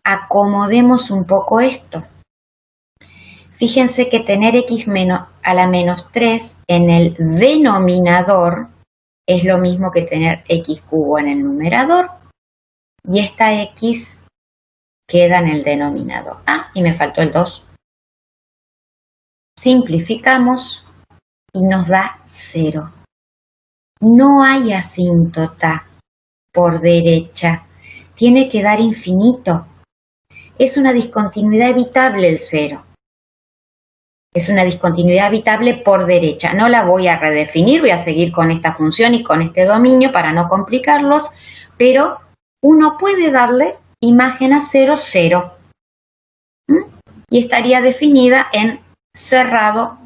acomodemos un poco esto. Fíjense que tener x a la menos 3 en el denominador es lo mismo que tener x cubo en el numerador. Y esta x queda en el denominador. Ah, y me faltó el 2. Simplificamos y nos da 0. No hay asíntota por derecha. Tiene que dar infinito. Es una discontinuidad evitable el 0. Es una discontinuidad evitable por derecha. No la voy a redefinir, voy a seguir con esta función y con este dominio para no complicarlos, pero uno puede darle imagen a 0, 0. Y estaría definida en cerrado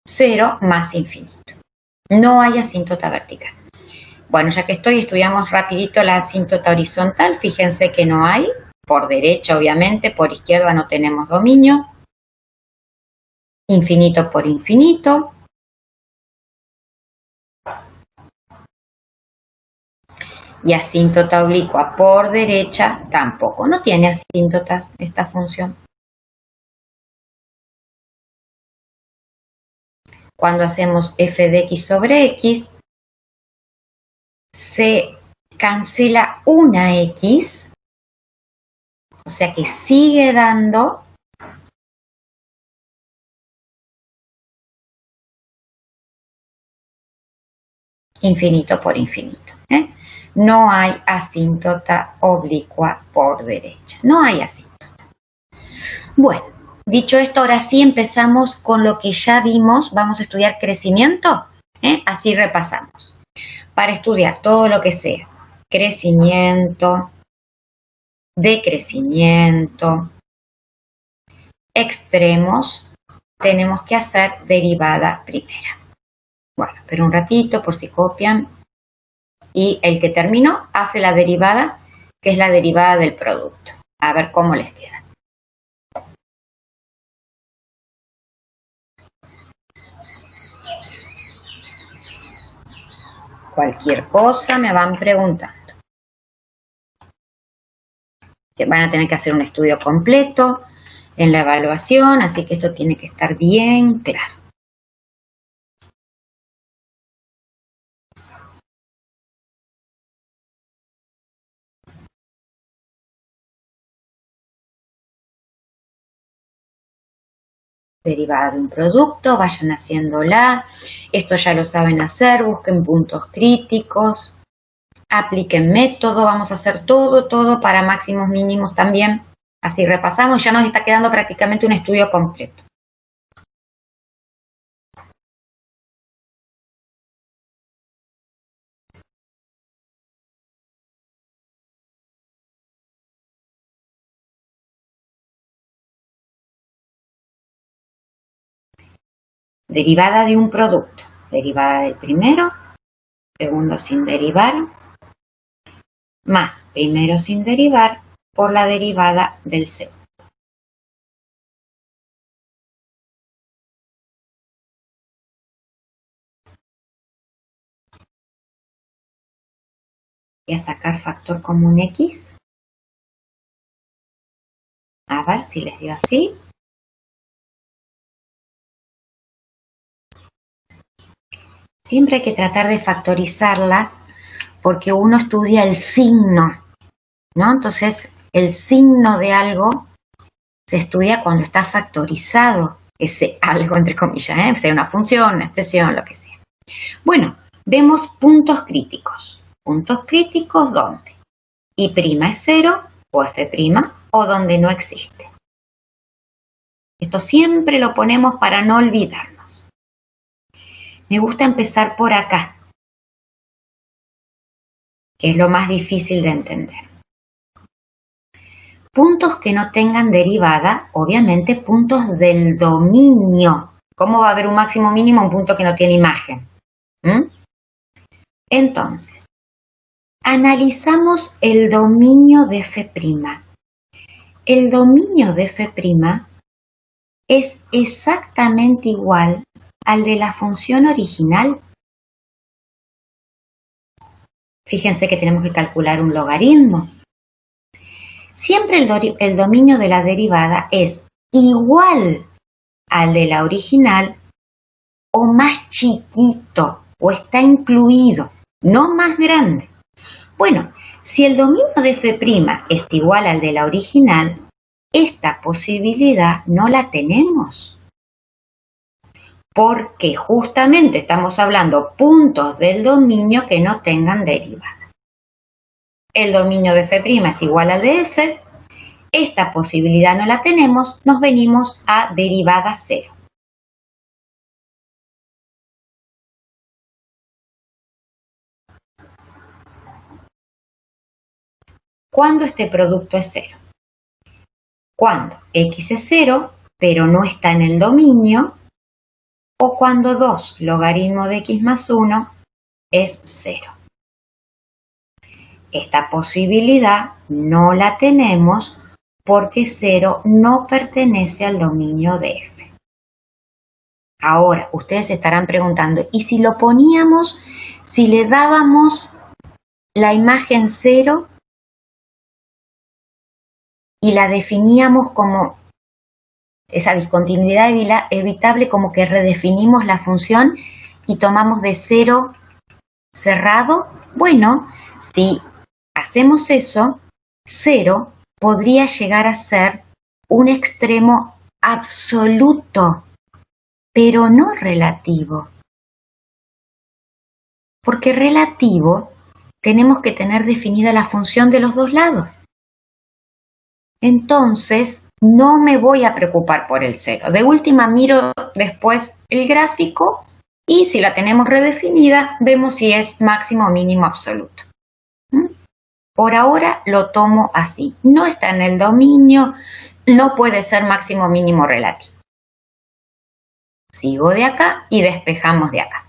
0 más infinito. No hay asíntota vertical. Bueno, ya que estudiamos rapidito la asíntota horizontal. Fíjense que no hay. Por derecha, obviamente, por izquierda no tenemos dominio. Infinito por infinito. Y asíntota oblicua por derecha tampoco. No tiene asíntotas esta función. Cuando hacemos f de x sobre x, se cancela una x, o sea que sigue dando infinito por infinito. No hay asíntota oblicua por derecha. No hay asíntotas. Bueno, dicho esto, ahora sí empezamos con lo que ya vimos. Vamos a estudiar crecimiento. Así repasamos. Para estudiar todo lo que sea crecimiento, decrecimiento, extremos, tenemos que hacer derivada primera. Bueno, pero un ratito por si copian. Y el que terminó hace la derivada, que es la derivada del producto. A ver cómo les queda. Cualquier cosa me van preguntando. Que van a tener que hacer un estudio completo en la evaluación, así que esto tiene que estar bien claro. Derivada de un producto, vayan haciéndola. Esto ya lo saben hacer, busquen puntos críticos, apliquen método, vamos a hacer todo para máximos mínimos también. Así repasamos, ya nos está quedando prácticamente un estudio completo. Derivada de un producto, derivada del primero, segundo sin derivar, más primero sin derivar por la derivada del segundo. Voy a sacar factor común x. A ver si les dio así. Siempre hay que tratar de factorizarla porque uno estudia el signo, ¿no? Entonces, el signo de algo se estudia cuando está factorizado, ese algo entre comillas, sea una función, una expresión, lo que sea. Bueno, vemos puntos críticos. ¿Puntos críticos dónde? Y' es 0 o f' o donde no existe. Esto siempre lo ponemos para no olvidarnos. Me gusta empezar por acá, que es lo más difícil de entender. Puntos que no tengan derivada, obviamente puntos del dominio. ¿Cómo va a haber un máximo mínimo un punto que no tiene imagen? Entonces, analizamos el dominio de f'. El dominio de f' es exactamente igual al de la función original. Fíjense que tenemos que calcular un logaritmo. Siempre el dominio de la derivada es igual al de la original o más chiquito, o está incluido, no más grande. Bueno, si el dominio de f' es igual al de la original, esta posibilidad no la tenemos. Porque justamente estamos hablando puntos del dominio que no tengan derivada. El dominio de f' es igual al de f. Esta posibilidad no la tenemos, nos venimos a derivada 0. ¿Cuándo este producto es 0? Cuando x es 0, pero no está en el dominio, o cuando 2 logaritmo de x más 1 es 0. Esta posibilidad no la tenemos porque 0 no pertenece al dominio de f. Ahora, ustedes se estarán preguntando, ¿y si lo poníamos, si le dábamos la imagen 0 y la definíamos como esa discontinuidad evitable, como que redefinimos la función y tomamos de 0 cerrado? Bueno, si hacemos eso, 0 podría llegar a ser un extremo absoluto, pero no relativo. Porque relativo tenemos que tener definida la función de los dos lados. Entonces, no me voy a preocupar por el 0. De última miro después el gráfico y si la tenemos redefinida, vemos si es máximo o mínimo absoluto. Por ahora lo tomo así. No está en el dominio, no puede ser máximo o mínimo relativo. Sigo de acá y despejamos de acá.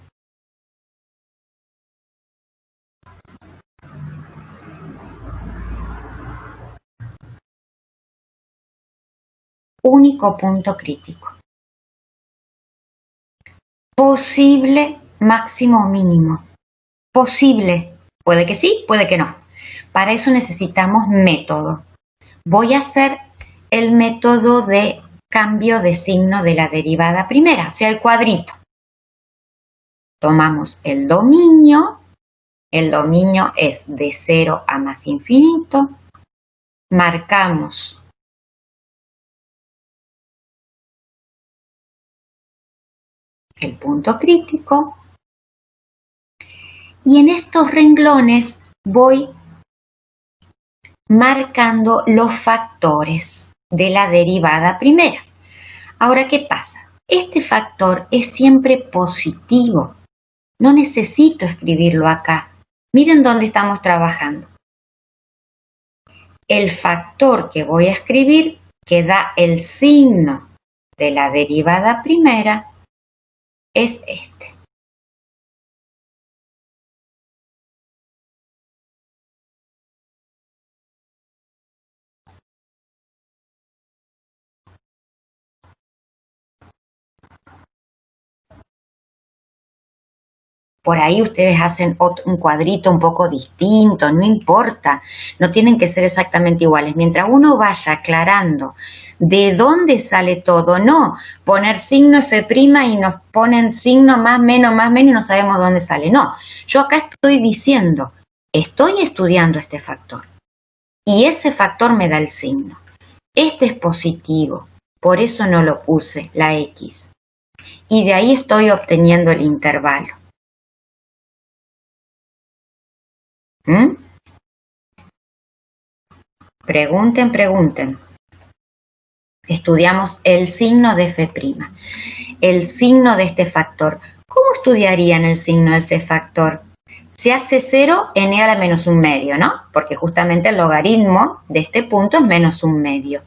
Único punto crítico. Posible máximo o mínimo. Posible. Puede que sí, puede que no. Para eso necesitamos método. Voy a hacer el método de cambio de signo de la derivada primera, o sea, el cuadrito. Tomamos el dominio es de 0 a más infinito, marcamos el punto crítico y en estos renglones voy marcando los factores de la derivada primera. Ahora, ¿qué pasa? Este factor es siempre positivo. No necesito escribirlo acá. Miren dónde estamos trabajando. El factor que voy a escribir, que da el signo de la derivada primera, es este. Por ahí ustedes hacen un cuadrito un poco distinto, no importa, no tienen que ser exactamente iguales. Mientras uno vaya aclarando de dónde sale todo, no poner signo f' y nos ponen signo más, menos y no sabemos dónde sale. No, yo acá estoy diciendo, estoy estudiando este factor y ese factor me da el signo. Este es positivo, por eso no lo puse, la x. Y de ahí estoy obteniendo el intervalo. ¿Mm? Pregunten, pregunten. Estudiamos el signo de F', el signo de este factor. ¿Cómo estudiarían el signo de ese factor? Se hace 0 en e a la menos un medio, ¿no? Porque justamente el logaritmo de este punto es menos un medio.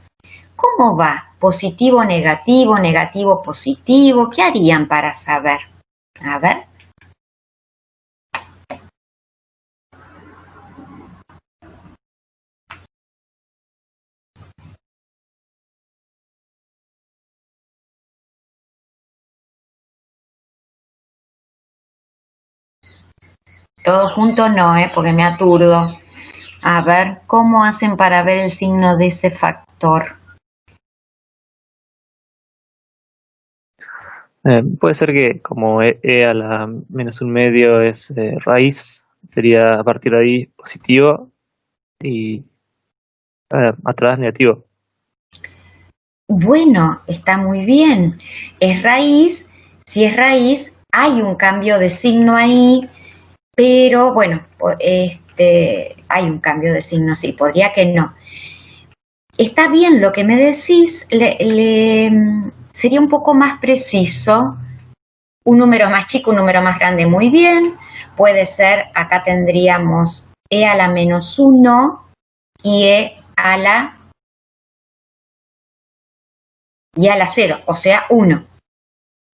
¿Cómo va? ¿Positivo, negativo, negativo, positivo? ¿Qué harían para saber? A ver. Todo junto no, porque me aturdo. A ver, ¿cómo hacen para ver el signo de ese factor? Puede ser que como e a la menos un medio es raíz, sería a partir de ahí positivo y atrás negativo. Bueno, está muy bien. Es raíz. Si es raíz, hay un cambio de signo ahí, pero bueno, hay un cambio de signo, sí, podría que no. Está bien lo que me decís, sería un poco más preciso. Un número más chico, un número más grande, muy bien. Puede ser, acá tendríamos e a la menos 1 y e a la 0, o sea, 1.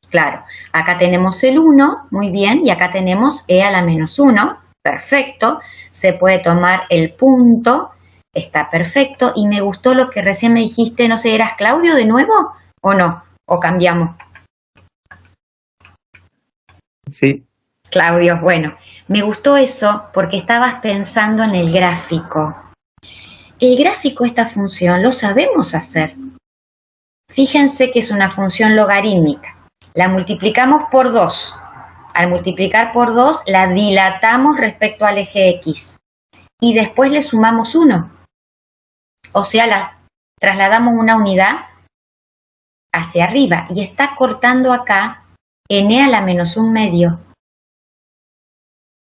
Claro, acá tenemos el 1, muy bien, y acá tenemos e a la menos 1, perfecto. Se puede tomar el punto, está perfecto. Y me gustó lo que recién me dijiste, no sé, ¿eras Claudio de nuevo o no? ¿O cambiamos? Sí. Claudio, bueno, me gustó eso porque estabas pensando en el gráfico. El gráfico, esta función, lo sabemos hacer. Fíjense que es una función logarítmica. La multiplicamos por 2. Al multiplicar por 2, la dilatamos respecto al eje X. Y después le sumamos 1. O sea, la trasladamos una unidad hacia arriba. Y está cortando acá en e a la menos un medio.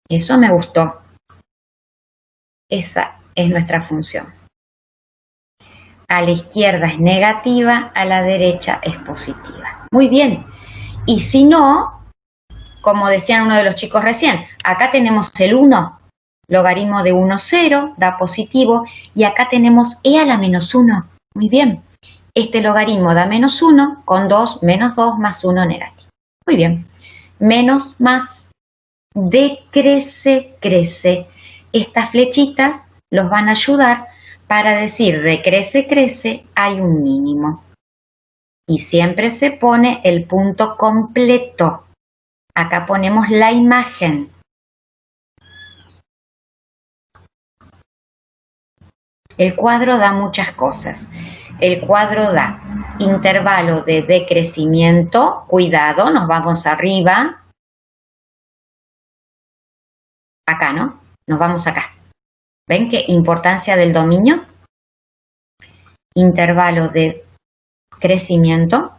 Eso me gustó. Esa es nuestra función. A la izquierda es negativa, a la derecha es positiva. Muy bien. Y si no, como decían uno de los chicos recién, acá tenemos el 1, logaritmo de 1, 0, da positivo, y acá tenemos e a la menos 1. Muy bien. Este logaritmo da menos 1 con 2 menos 2 más 1 negativo. Muy bien. Menos más decrece, crece. Estas flechitas los van a ayudar para decir decrece, crece, hay un mínimo. Y siempre se pone el punto completo. Acá ponemos la imagen. El cuadro da muchas cosas. El cuadro da intervalo de decrecimiento. Cuidado, nos vamos arriba. Acá, ¿no? Nos vamos acá. ¿Ven qué importancia del dominio? Intervalo de crecimiento.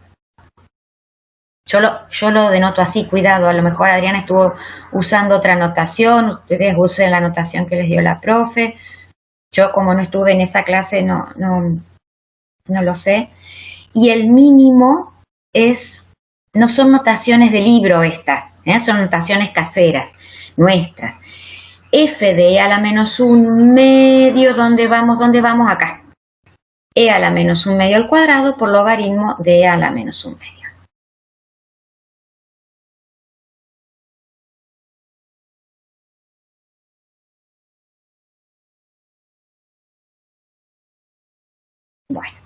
Yo lo denoto así, cuidado, a lo mejor Adriana estuvo usando otra notación, ustedes usen la notación que les dio la profe. Yo como no estuve en esa clase no lo sé. Y el mínimo no son notaciones de libro estas, son notaciones caseras, nuestras. F de e a la menos un medio, ¿dónde vamos? Acá. E a la menos un medio al cuadrado por logaritmo de e a la menos un medio. Bueno,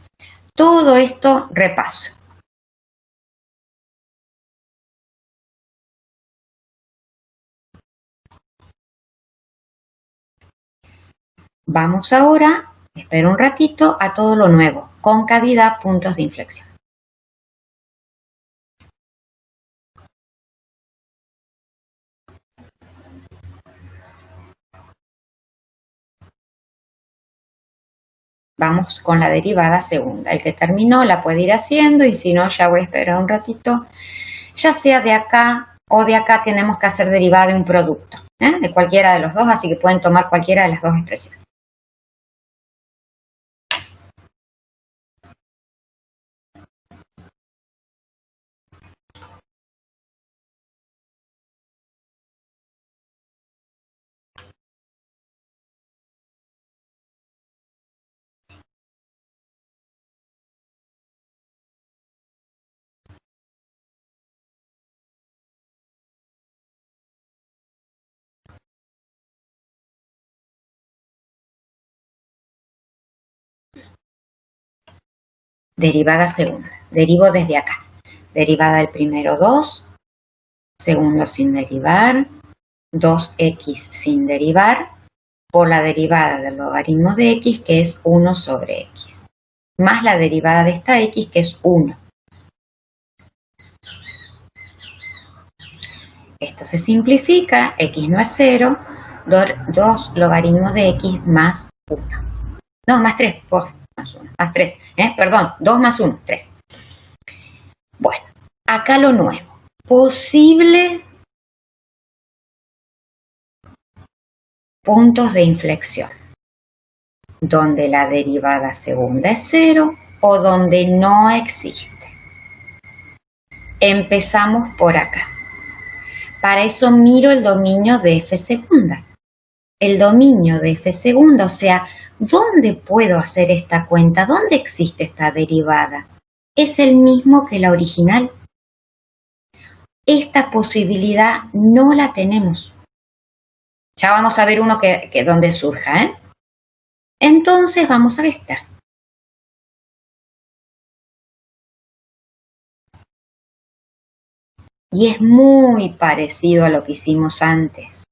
todo esto repaso. Vamos ahora, espero un ratito, a todo lo nuevo. Concavidad, puntos de inflexión. Vamos con la derivada segunda. El que terminó la puede ir haciendo y si no, ya voy a esperar un ratito. Ya sea de acá o de acá tenemos que hacer derivada de un producto. de cualquiera de los dos, así que pueden tomar cualquiera de las dos expresiones. Derivada segunda. Derivo desde acá. Derivada del primero 2, segundo sin derivar, 2x sin derivar, por la derivada del logaritmo de x, que es 1 sobre x, más la derivada de esta x, que es 1. Esto se simplifica, x no es 0, 2 logaritmos de x más 1. No, más 3, más 1, más 3, perdón, 2 más 1, 3. Bueno, acá lo nuevo. Posible puntos de inflexión, donde la derivada segunda es 0 o donde no existe. Empezamos por acá. Para eso miro el dominio de f segunda. El dominio de f segunda, o sea, ¿dónde puedo hacer esta cuenta? ¿Dónde existe esta derivada? ¿Es el mismo que la original? Esta posibilidad no la tenemos. Ya vamos a ver uno que donde surja, Entonces vamos a esta. Y es muy parecido a lo que hicimos antes.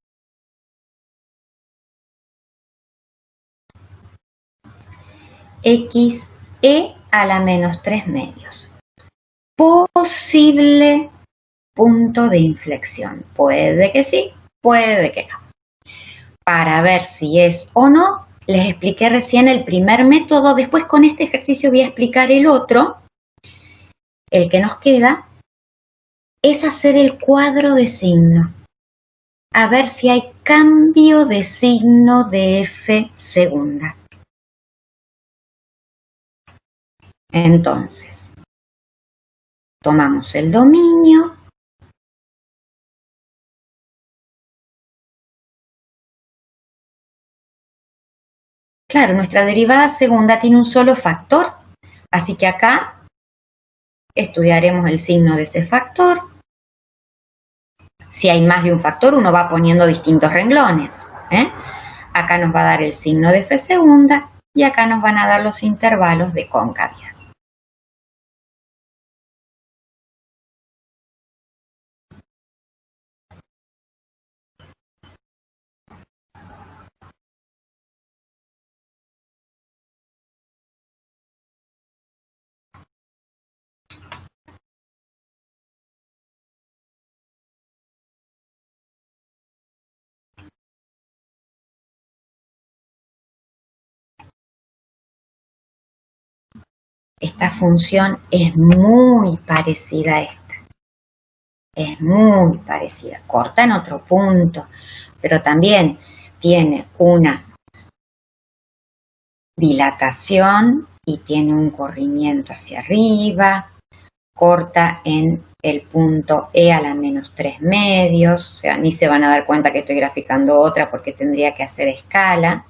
XE a la menos 3 medios. Posible punto de inflexión. Puede que sí, puede que no. Para ver si es o no, les expliqué recién el primer método. Después con este ejercicio voy a explicar el otro. El que nos queda es hacer el cuadro de signo. A ver si hay cambio de signo de f segunda. Entonces, tomamos el dominio. Claro, nuestra derivada segunda tiene un solo factor, así que acá estudiaremos el signo de ese factor. Si hay más de un factor, uno va poniendo distintos renglones. Acá nos va a dar el signo de f segunda y acá nos van a dar los intervalos de concavidad. Esta función es muy parecida a esta. Es muy parecida. Corta en otro punto, pero también tiene una dilatación y tiene un corrimiento hacia arriba. Corta en el punto E a la menos 3 medios. O sea, ni se van a dar cuenta que estoy graficando otra porque tendría que hacer escala.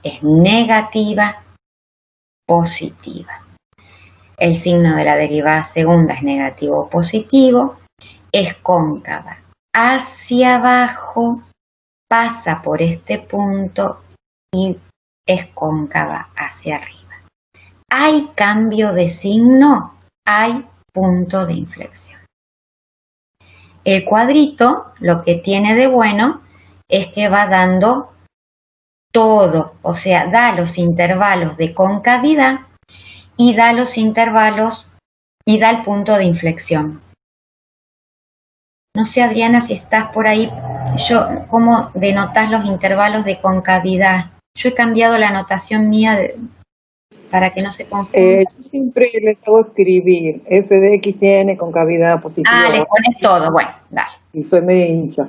Es negativa, positiva. El signo de la derivada segunda es negativo o positivo. Es cóncava hacia abajo, pasa por este punto y es cóncava hacia arriba. ¿Hay cambio de signo? Hay punto de inflexión. El cuadrito lo que tiene de bueno es que va dando todo, o sea, da los intervalos de concavidad y da los intervalos y da el punto de inflexión. No sé, Adriana, si estás por ahí, ¿cómo denotas los intervalos de concavidad? Yo he cambiado la notación mía para que no se confunda. Yo siempre les hago escribir, f de x tiene concavidad positiva. Le pones todo, bueno, dale. Y soy medio hincha.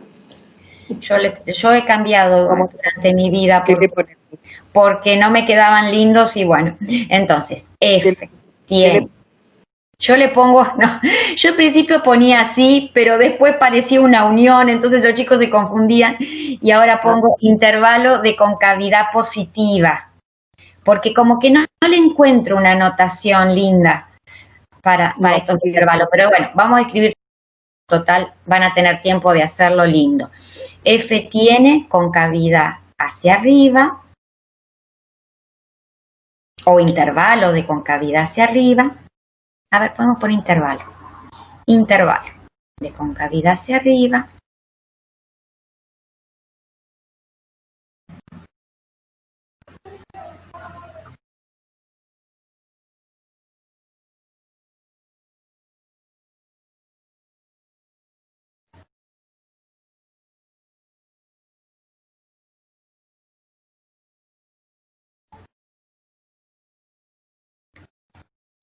Yo he cambiado durante mi vida porque no me quedaban lindos y bueno, entonces, F tiene. Yo le pongo, no, yo al principio ponía así, pero después parecía una unión, entonces los chicos se confundían y ahora pongo intervalo de concavidad positiva, porque como que no le encuentro una notación linda para estos intervalos, pero bueno, vamos a escribir total, van a tener tiempo de hacerlo lindo. F tiene concavidad hacia arriba o intervalo de concavidad hacia arriba. A ver, podemos poner intervalo. Intervalo de concavidad hacia arriba.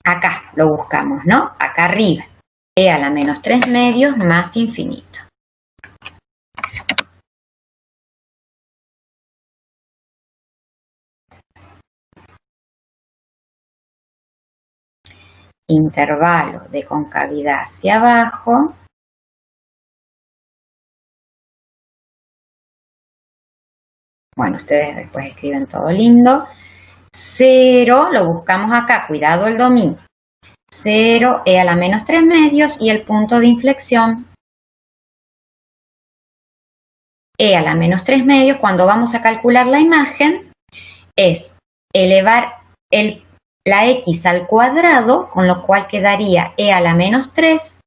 Acá lo buscamos, ¿no? Acá arriba. E a la menos 3 medios más infinito. Intervalo de concavidad hacia abajo. Bueno, ustedes después escriben todo lindo. 0, lo buscamos acá, cuidado el dominio. 0, e a la menos 3 medios y el punto de inflexión. E a la menos 3 medios, cuando vamos a calcular la imagen, es elevar la x al cuadrado, con lo cual quedaría e a la menos 3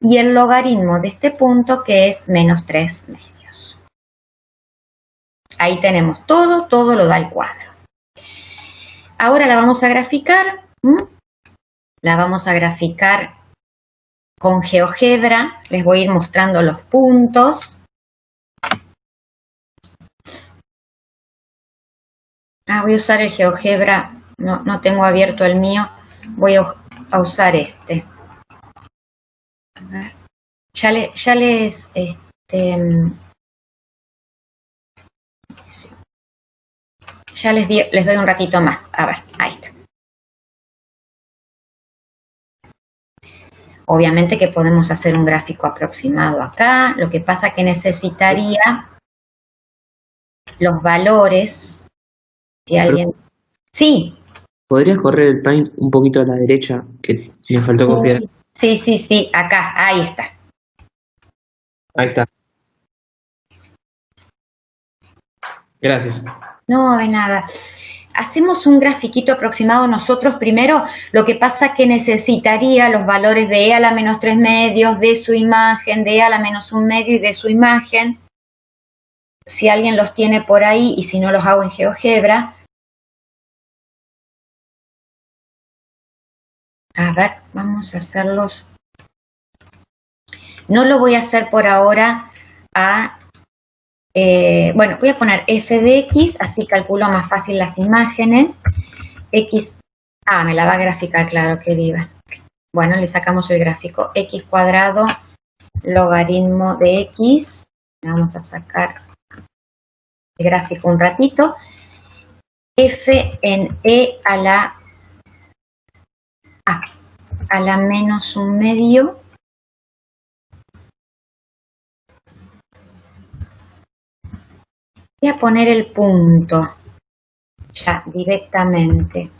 y el logaritmo de este punto que es menos 3 medios. Ahí tenemos todo lo da el cuadro. Ahora la vamos a graficar. La vamos a graficar con GeoGebra. Les voy a ir mostrando los puntos. Voy a usar el GeoGebra. No tengo abierto el mío. Voy a usar este. A ver. Ya les doy un ratito más. A ver, ahí está. Obviamente que podemos hacer un gráfico aproximado acá. Lo que pasa es que necesitaría los valores. Si alguien... Sí. ¿Podrías correr el paint un poquito a la derecha? Que me faltó copiar. Sí. Acá, ahí está. Ahí está. Gracias. No, de nada. Hacemos un grafiquito aproximado nosotros primero, lo que pasa que necesitaría los valores de e a la menos 3 medios, de su imagen, de e a la menos 1 medio y de su imagen. Si alguien los tiene por ahí y si no los hago en GeoGebra. A ver, vamos a hacerlos. No lo voy a hacer por ahora bueno, voy a poner f de x, así calculo más fácil las imágenes. X, me la va a graficar, claro, que viva. Bueno, le sacamos el gráfico. X cuadrado, logaritmo de x. Vamos a sacar el gráfico un ratito. F en e a la menos 1 medio. Voy a poner el punto ya directamente.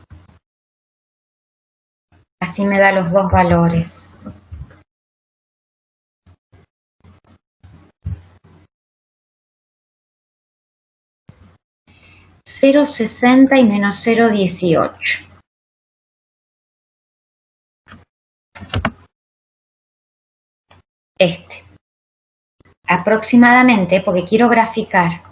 Así me da los dos valores. (0,60 y menos 0,18). Aproximadamente, porque quiero graficar.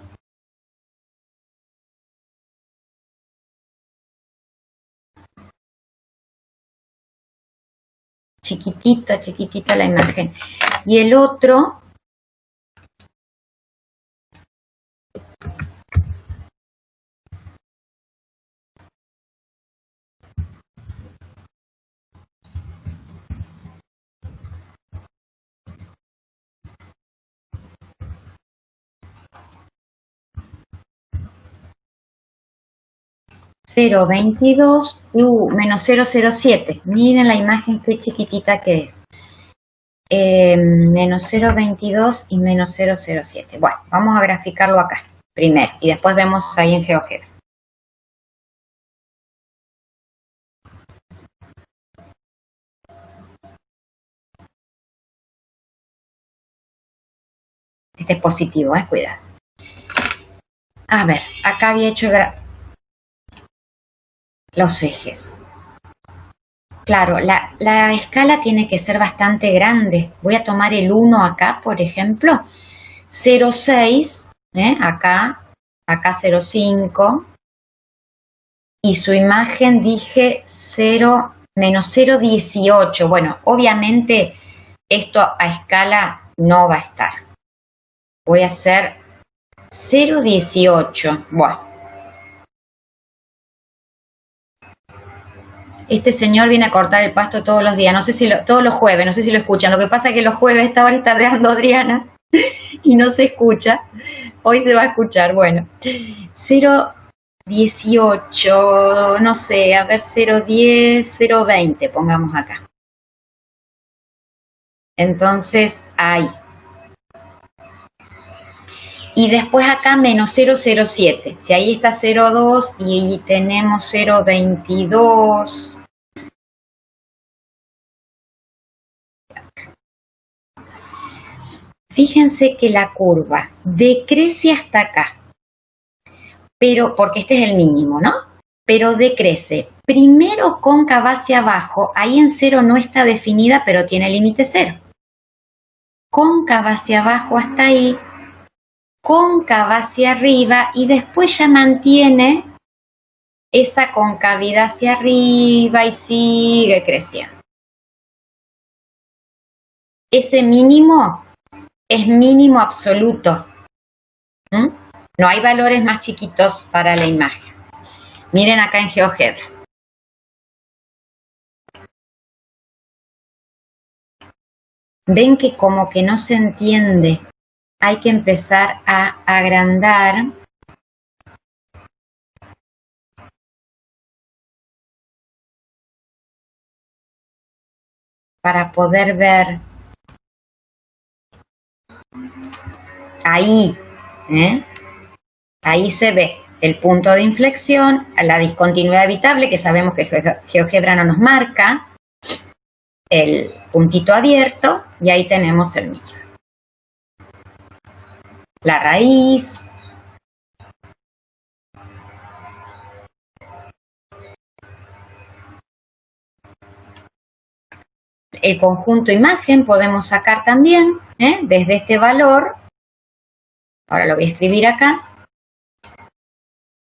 Chiquitito la imagen. Y el otro, 0,22 y menos 0,07. Miren la imagen qué chiquitita que es. Menos 0,22 y menos 0,07. Bueno, vamos a graficarlo acá primero y después vemos ahí en GeoGebra. Este es positivo, cuidado. A ver, acá había hecho los ejes. Claro, la escala tiene que ser bastante grande. Voy a tomar el 1 acá, por ejemplo. 0,6, acá 0,5. Y su imagen dije menos 0,18. Bueno, obviamente esto a escala no va a estar. Voy a hacer 0,18. Bueno. Este señor viene a cortar el pasto todos los días, no sé si todos los jueves, no sé si lo escuchan. Lo que pasa es que los jueves a esta hora está tardeando Adriana y no se escucha. Hoy se va a escuchar, bueno. 0,18, no sé, a ver, 0,10, 0,20, pongamos acá. Entonces, ahí. Y después acá menos 0,07. Si ahí está 0,2 y tenemos 0,22. Fíjense que la curva decrece hasta acá, pero porque este es el mínimo, ¿no? Pero decrece primero cóncava hacia abajo, ahí en 0 no está definida, pero tiene límite 0. Cóncava hacia abajo hasta ahí, cóncava hacia arriba y después ya mantiene esa concavidad hacia arriba y sigue creciendo. Ese mínimo es mínimo absoluto. No hay valores más chiquitos para la imagen. Miren acá en GeoGebra. Ven que como que no se entiende. Hay que empezar a agrandar. Para poder ver. Ahí. Ahí se ve el punto de inflexión, la discontinuidad evitable, que sabemos que GeoGebra no nos marca, el puntito abierto, y ahí tenemos el mínimo. La raíz. El conjunto imagen podemos sacar también, desde este valor. Ahora lo voy a escribir acá.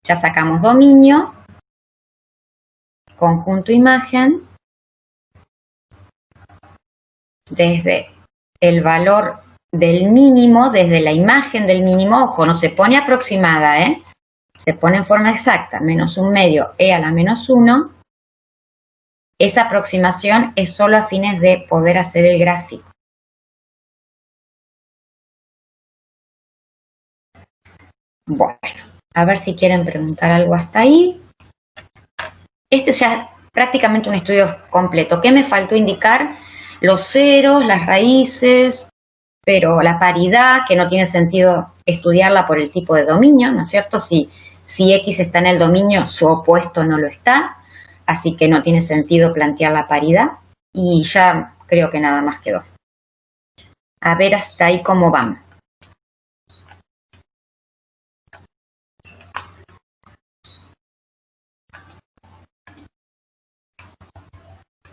Ya sacamos dominio, conjunto imagen, desde el valor del mínimo, desde la imagen del mínimo, ojo, no se pone aproximada, se pone en forma exacta, menos un medio, a la menos 1. Esa aproximación es solo a fines de poder hacer el gráfico. Bueno, a ver si quieren preguntar algo hasta ahí. Este ya es prácticamente un estudio completo. ¿Qué me faltó indicar? Los ceros, las raíces, pero la paridad, que no tiene sentido estudiarla por el tipo de dominio, ¿no es cierto? Si X está en el dominio, su opuesto no lo está, así que no tiene sentido plantear la paridad. Y ya creo que nada más quedó. A ver hasta ahí cómo van.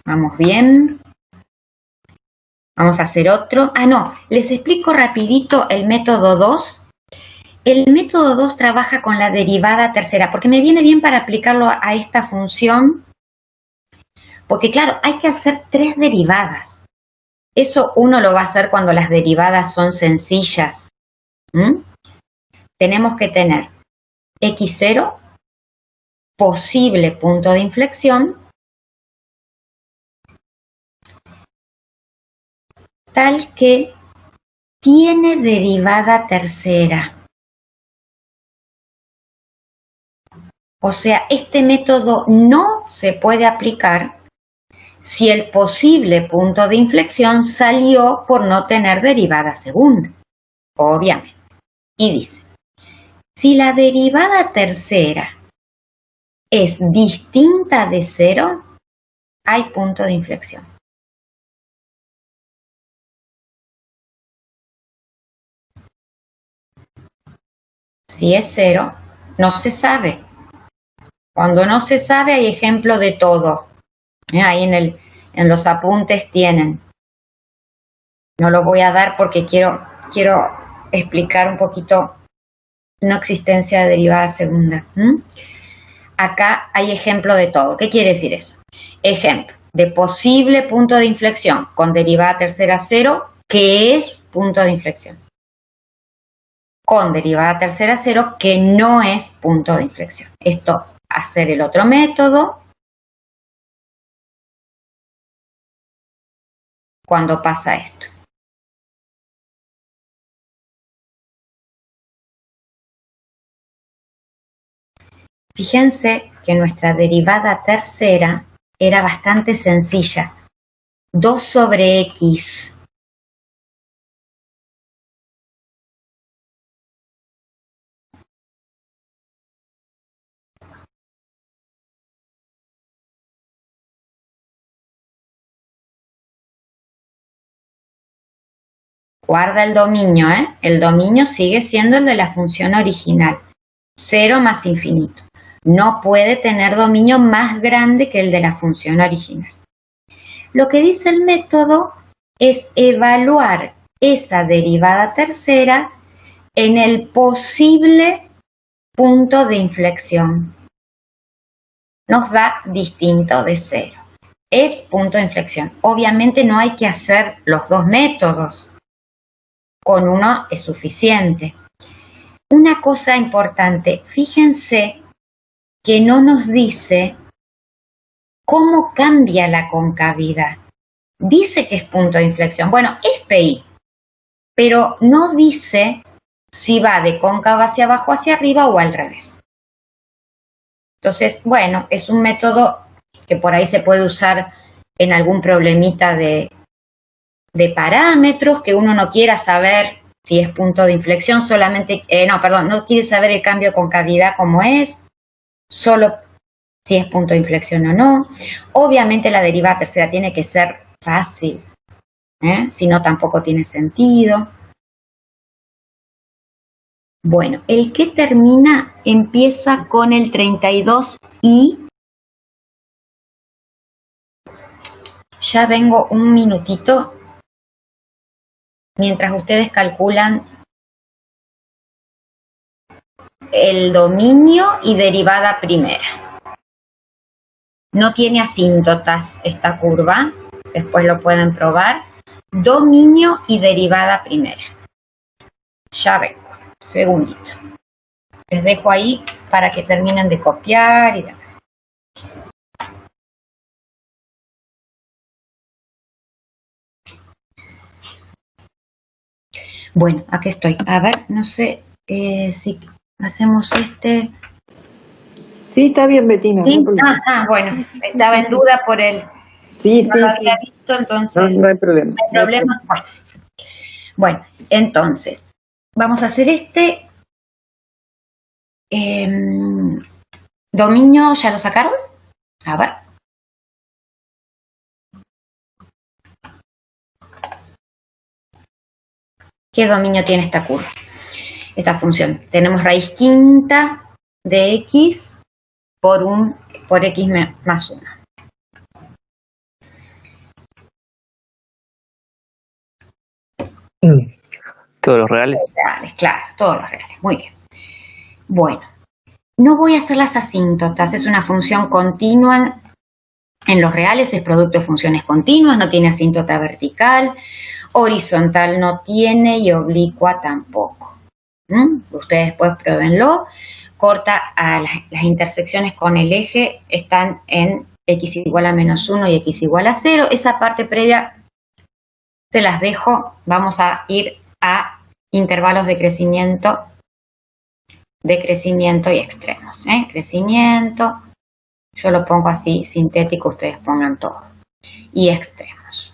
Vamos bien. Vamos a hacer otro. No, les explico rapidito el método 2. El método 2 trabaja con la derivada tercera, porque me viene bien para aplicarlo a esta función. Porque claro, hay que hacer 3 derivadas. Eso uno lo va a hacer cuando las derivadas son sencillas. Tenemos que tener x0, posible punto de inflexión, tal que tiene derivada tercera. O sea, este método no se puede aplicar si el posible punto de inflexión salió por no tener derivada segunda, obviamente. Y dice, si la derivada tercera es distinta de cero, hay punto de inflexión. Si es cero, no se sabe. Cuando no se sabe hay ejemplo de todo. Ahí en los apuntes tienen. No lo voy a dar porque quiero explicar un poquito no existencia de derivada segunda. Acá hay ejemplo de todo. ¿Qué quiere decir eso? Ejemplo de posible punto de inflexión con derivada tercera cero, que es punto de inflexión. Con derivada tercera cero, que no es punto de inflexión. Esto, hacer el otro método. Cuando pasa esto. Fíjense que nuestra derivada tercera era bastante sencilla. 2 sobre x. Guarda el dominio, ¿eh? El dominio sigue siendo el de la función original. 0 más infinito. No puede tener dominio más grande que el de la función original. Lo que dice el método es evaluar esa derivada tercera en el posible punto de inflexión. Nos da distinto de 0. Es punto de inflexión. Obviamente no hay que hacer los dos métodos. Con uno es suficiente. Una cosa importante, fíjense que no nos dice cómo cambia la concavidad. Dice que es punto de inflexión. Bueno, es PI, pero no dice si va de cóncava hacia abajo, hacia arriba o al revés. Entonces, bueno, es un método que por ahí se puede usar en algún problemita de parámetros, que uno no quiera saber si es punto de inflexión, solamente, no quiere saber el cambio de concavidad como es, solo si es punto de inflexión o no. Obviamente la derivada tercera tiene que ser fácil, si no tampoco tiene sentido. Bueno, el que termina empieza con el 32 y ya vengo un minutito mientras ustedes calculan el dominio y derivada primera. No tiene asíntotas esta curva, después lo pueden probar. Dominio y derivada primera. Ya vengo, segundito. Les dejo ahí para que terminen de copiar y demás. Bueno, aquí estoy. A ver, no sé si hacemos este. Sí, está bien, Betina. ¿Sí? No bueno, estaba en duda por el. Sí, no lo había visto, entonces. No hay problema. No hay problema. Bueno, entonces, vamos a hacer este. Dominio, ¿ya lo sacaron? A ver. ¿Qué dominio tiene esta curva? Esta función. Tenemos raíz quinta de x por x más 1. Todos los reales. Claro, todos los reales. Muy bien. Bueno, no voy a hacer las asíntotas. Es una función continua. En los reales es producto de funciones continuas, no tiene asíntota vertical, horizontal no tiene y oblicua tampoco. Ustedes después pruébenlo. Corta a las intersecciones con el eje están en x igual a menos 1 y x igual a 0. Esa parte previa se las dejo. Vamos a ir a intervalos de crecimiento de crecimiento y extremos. Crecimiento, yo lo pongo así sintético, ustedes pongan todo. Y extremos.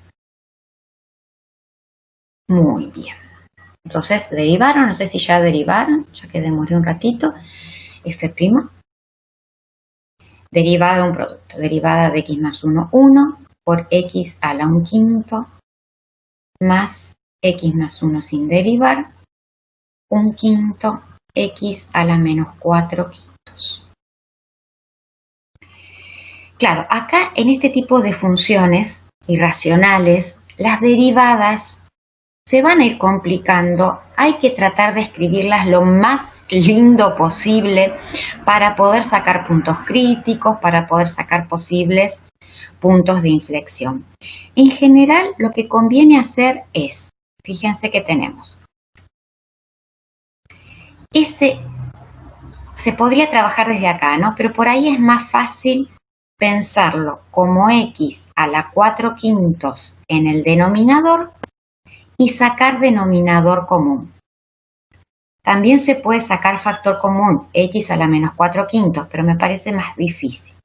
Muy bien. Entonces, derivaron, no sé si ya derivaron, ya que demoré un ratito. F', derivada de un producto, derivada de x más 1, 1, por x a la 1/5, más x más 1 sin derivar, 1/5, x a la menos 4/5. Claro, acá en este tipo de funciones irracionales, las derivadas se van a ir complicando, hay que tratar de escribirlas lo más lindo posible para poder sacar puntos críticos, para poder sacar posibles puntos de inflexión. En general, lo que conviene hacer es, fíjense que tenemos, se podría trabajar desde acá, ¿no? Pero por ahí es más fácil pensarlo como x a la 4/5 en el denominador y sacar denominador común. También se puede sacar factor común, x a la menos 4/5, pero me parece más difícil.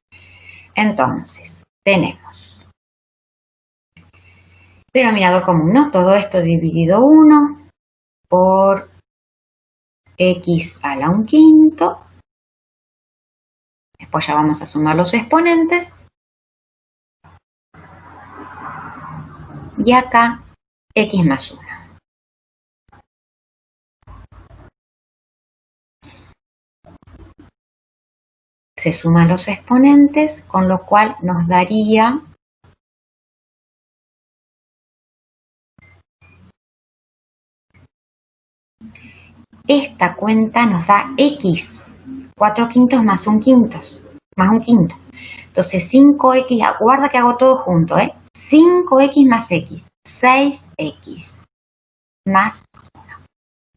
Entonces, tenemos denominador común, ¿no? Todo esto dividido 1 por x a la 1/5. Después ya vamos a sumar los exponentes. Y acá, x más 1. Se suman los exponentes, con lo cual nos daría esta cuenta nos da x, 4/5 más 1/5, más 1/5. Entonces 5x, guarda que hago todo junto, 5x más x, 6x más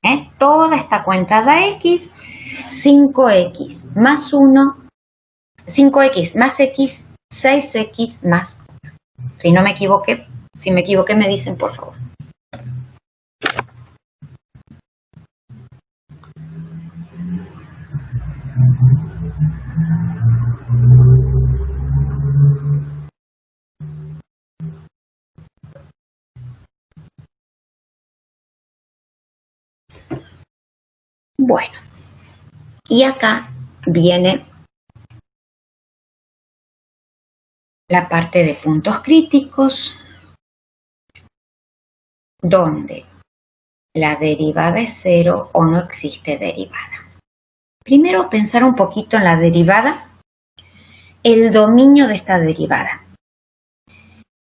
1. Toda esta cuenta da x, 5x más 1, 5x más x, 6x más 1. Si no me equivoqué, si me equivoqué me dicen por favor. Bueno, y acá viene la parte de puntos críticos, donde la derivada es 0 o no existe derivada. Primero pensar un poquito en la derivada, el dominio de esta derivada.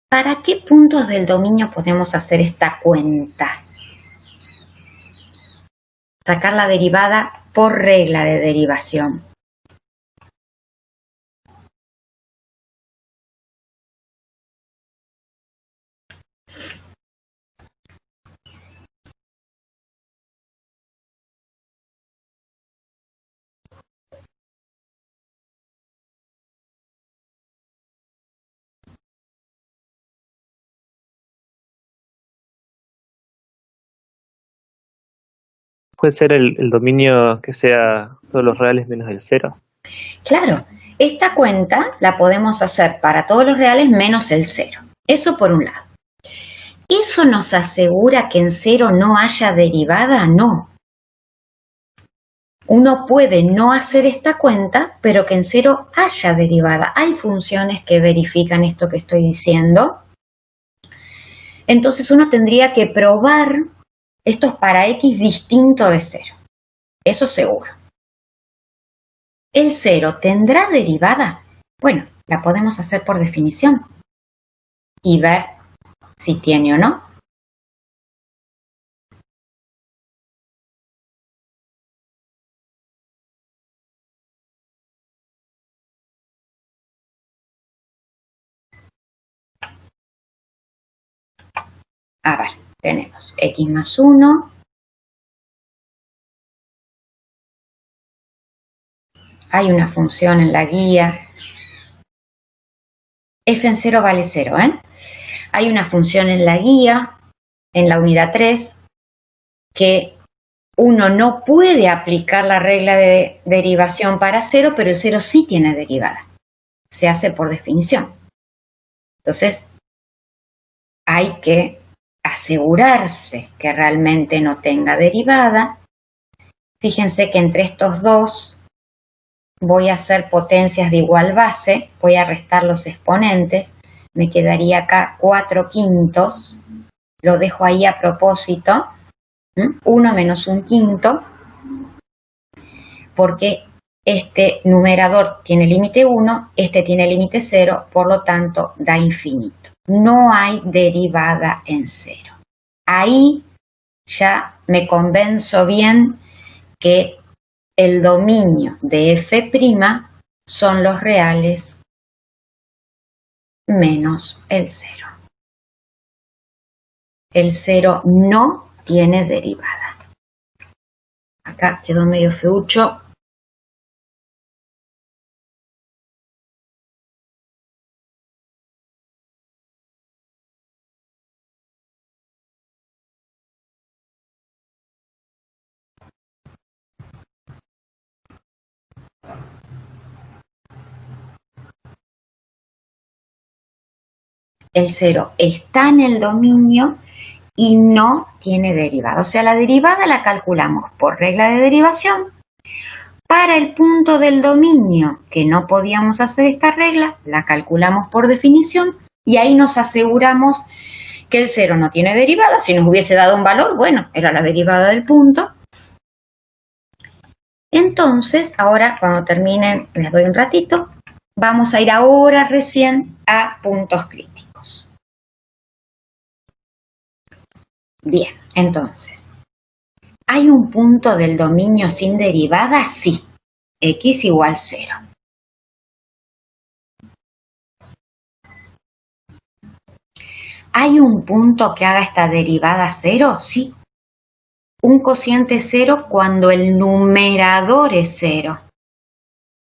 ¿Para qué puntos del dominio podemos hacer esta cuenta? Sacar la derivada por regla de derivación. Puede ser el dominio que sea todos los reales menos el 0. Claro, esta cuenta la podemos hacer para todos los reales menos el 0. Eso por un lado. ¿Eso nos asegura que en 0 no haya derivada? No. Uno puede no hacer esta cuenta, pero que en 0 haya derivada. Hay funciones que verifican esto que estoy diciendo. Entonces uno tendría que probar esto es para x distinto de 0. Eso seguro. ¿El 0 tendrá derivada? Bueno, la podemos hacer por definición y ver si tiene o no. A ver, tenemos x más 1. Hay una función en la guía. F en 0 vale 0, Hay una función en la guía, en la unidad 3, que uno no puede aplicar la regla de derivación para cero, pero el cero sí tiene derivada. Se hace por definición. Entonces, hay que asegurarse que realmente no tenga derivada. Fíjense que entre estos dos voy a hacer potencias de igual base, voy a restar los exponentes, me quedaría acá 4/5, lo dejo ahí a propósito, 1 menos 1/5, porque este numerador tiene límite 1, este tiene límite 0, por lo tanto da infinito. No hay derivada en 0. Ahí ya me convenzo bien que el dominio de f' son los reales menos el 0. El 0 no tiene derivada. Acá quedó medio feucho. El 0 está en el dominio y no tiene derivada. O sea, la derivada la calculamos por regla de derivación. Para el punto del dominio, que no podíamos hacer esta regla, la calculamos por definición y ahí nos aseguramos que el 0 no tiene derivada. Si nos hubiese dado un valor, bueno, era la derivada del punto. Entonces, ahora cuando terminen, les doy un ratito, vamos a ir ahora recién a puntos críticos. Bien, entonces, ¿hay un punto del dominio sin derivada? Sí, x igual 0. ¿Hay un punto que haga esta derivada 0? Sí. Un cociente 0 cuando el numerador es 0.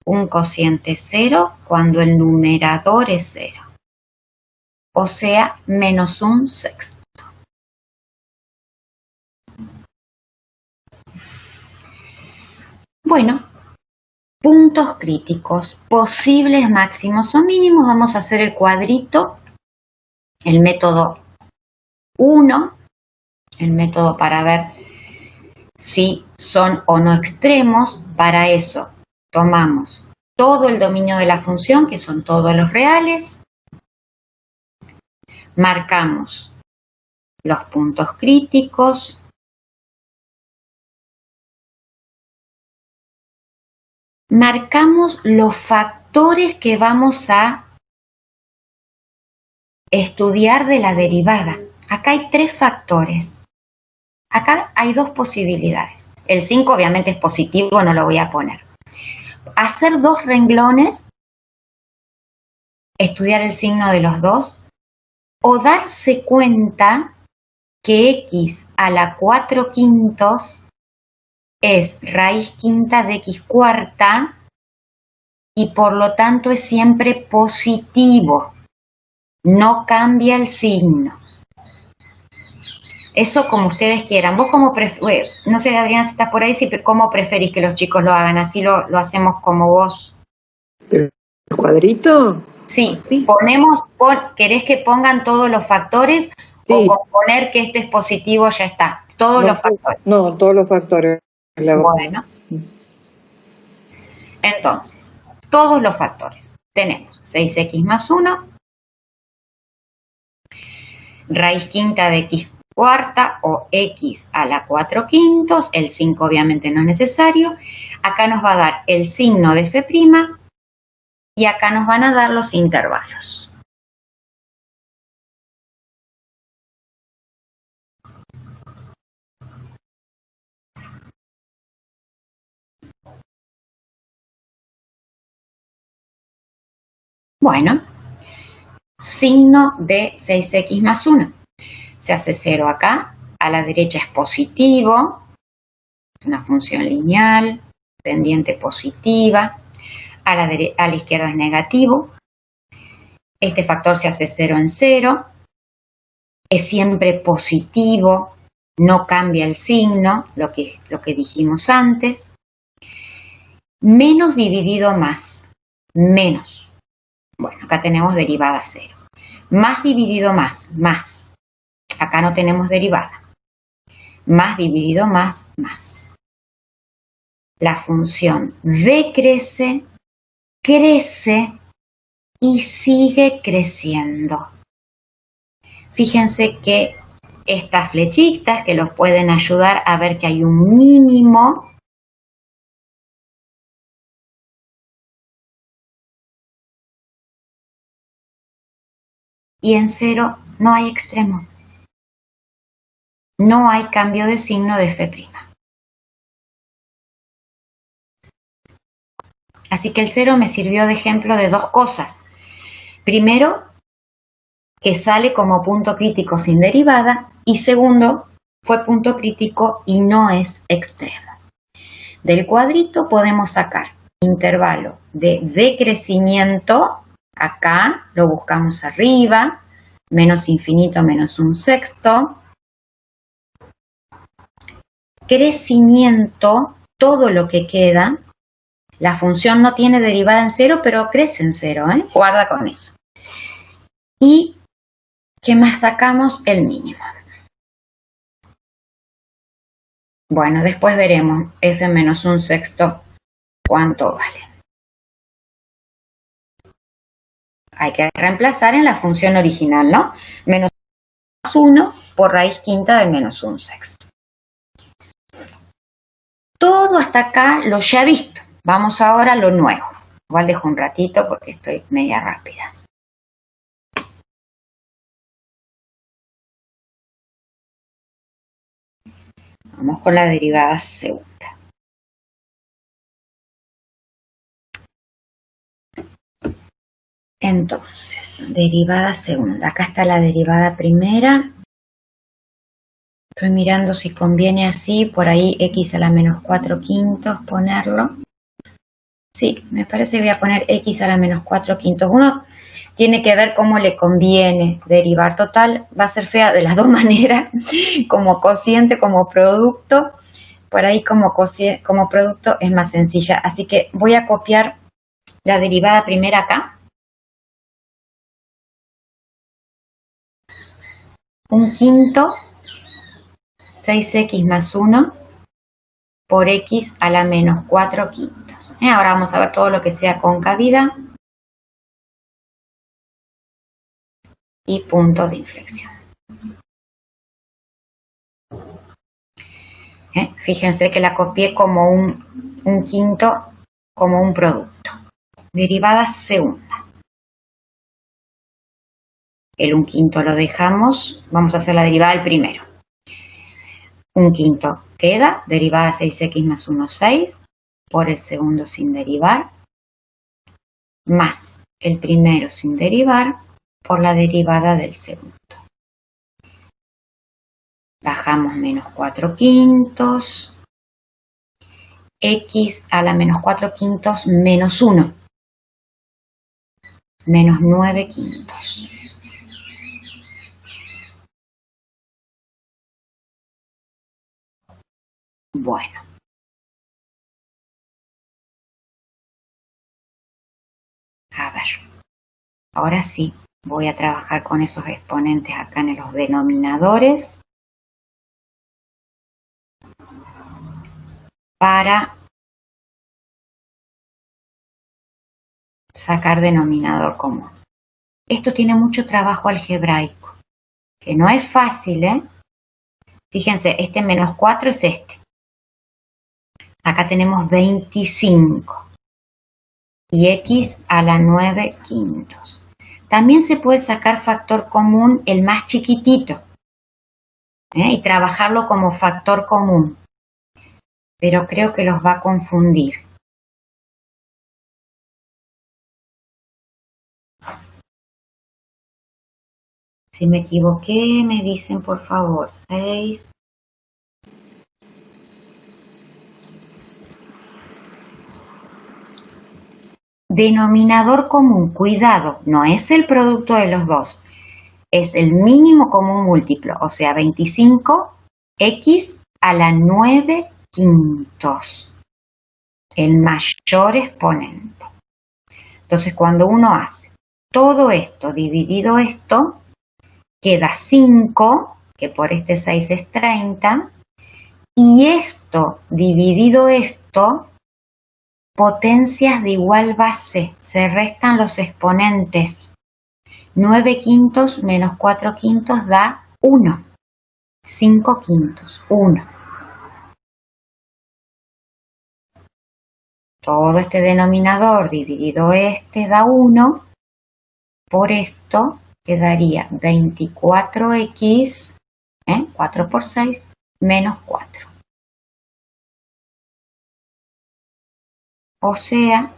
Un cociente 0 cuando el numerador es 0. O sea, menos 1/6. Bueno, puntos críticos, posibles máximos o mínimos. Vamos a hacer el cuadrito, el método 1, el método para ver si son o no extremos. Para eso tomamos todo el dominio de la función, que son todos los reales, marcamos los puntos críticos, marcamos los factores que vamos a estudiar de la derivada. Acá hay 3 factores. Acá hay 2 posibilidades. El 5 obviamente es positivo, no lo voy a poner. Hacer 2 renglones, estudiar el signo de los 2, o darse cuenta que x a la 4/5 es raíz quinta de x cuarta y por lo tanto es siempre positivo, no cambia el signo. Eso como ustedes quieran. Vos como no sé, Adriana, si estás por ahí, ¿cómo preferís que los chicos lo hagan? Así lo hacemos como vos. ¿El cuadrito? Sí, ¿querés que pongan todos los factores? Sí. O con poner que este es positivo ya está? Todos los factores. No, todos los factores. Bueno. Entonces, todos los factores. Tenemos 6x más 1, raíz quinta de x cuarta o x a la 4/5, el 5 obviamente no es necesario. Acá nos va a dar el signo de f' y acá nos van a dar los intervalos. Bueno, signo de 6x más 1. Se hace 0 acá, a la derecha es positivo, es una función lineal, pendiente positiva, a la izquierda es negativo. Este factor se hace 0 en 0, es siempre positivo, no cambia el signo, lo que dijimos antes. Menos dividido más, menos. Bueno, acá tenemos derivada 0. Más dividido más, más. Acá no tenemos derivada. Más dividido más, más. La función decrece, crece y sigue creciendo. Fíjense que estas flechitas que los pueden ayudar a ver que hay un mínimo y en 0 no hay extremo. No hay cambio de signo de f'. Así que el 0 me sirvió de ejemplo de dos cosas. Primero, que sale como punto crítico sin derivada, y segundo, fue punto crítico y no es extremo. Del cuadrito podemos sacar intervalo de decrecimiento, acá lo buscamos arriba, menos infinito menos un sexto. Crecimiento, todo lo que queda, la función no tiene derivada en 0, pero crece en 0, guarda con eso. Y ¿qué más sacamos? El mínimo. Bueno, después veremos f menos un sexto cuánto vale. Hay que reemplazar en la función original, ¿no? Menos 1 por raíz quinta de menos un sexto. Todo hasta acá lo ya visto. Vamos ahora a lo nuevo. Igual dejo un ratito porque estoy media rápida. Vamos con la derivada segunda. Entonces, derivada segunda. Acá está la derivada primera. Estoy mirando si conviene así, por ahí x a la menos 4 quintos ponerlo. Sí, me parece que voy a poner x a la menos 4 quintos. Uno tiene que ver cómo le conviene derivar. Total, va a ser fea de las dos maneras, como cociente, como producto. Por ahí como producto es más sencilla. Así que voy a copiar la derivada primera acá. Un quinto, 6x más 1 por x a la menos 4 quintos. Ahora vamos a ver todo lo que sea concavidad y punto de inflexión. Fíjense que la copié como un quinto, como un producto. Derivada segunda. El 1 quinto lo dejamos, vamos a hacer la derivada del primero. 1 quinto queda, derivada 6x más 1, 6, por el segundo sin derivar, más el primero sin derivar, por la derivada del segundo. Bajamos menos 4 quintos, x a la menos 4 quintos menos 1, menos 9 quintos. Bueno. A ver. Ahora sí, voy a trabajar con esos exponentes acá en los denominadores para sacar denominador común. Esto tiene mucho trabajo algebraico, que no es fácil, Fíjense, este menos 4 es este. Acá tenemos 25 y x a la 9 quintos. También se puede sacar factor común el más chiquitito y trabajarlo como factor común, pero creo que los va a confundir. Si me equivoqué, me dicen por favor. 6. Denominador común, cuidado, no es el producto de los dos, es el mínimo común múltiplo, o sea 25 x a la 9 quintos, el mayor exponente. Entonces, cuando uno hace todo esto dividido esto, queda 5, que por este 6 es 30, y esto dividido esto, potencias de igual base, se restan los exponentes. 9 quintos menos 4 quintos da 1. 5 quintos, 1. Todo este denominador dividido este da 1. Por esto quedaría 24x, 4 por 6, menos 4. O sea,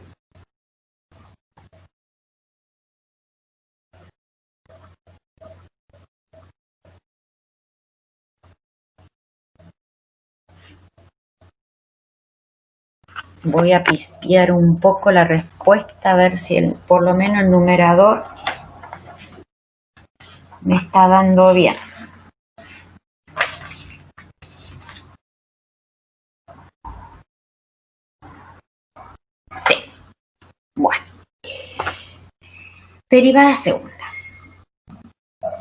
voy a pispear un poco la respuesta a ver si por lo menos el numerador me está dando bien. Sí. Bueno. Derivada segunda.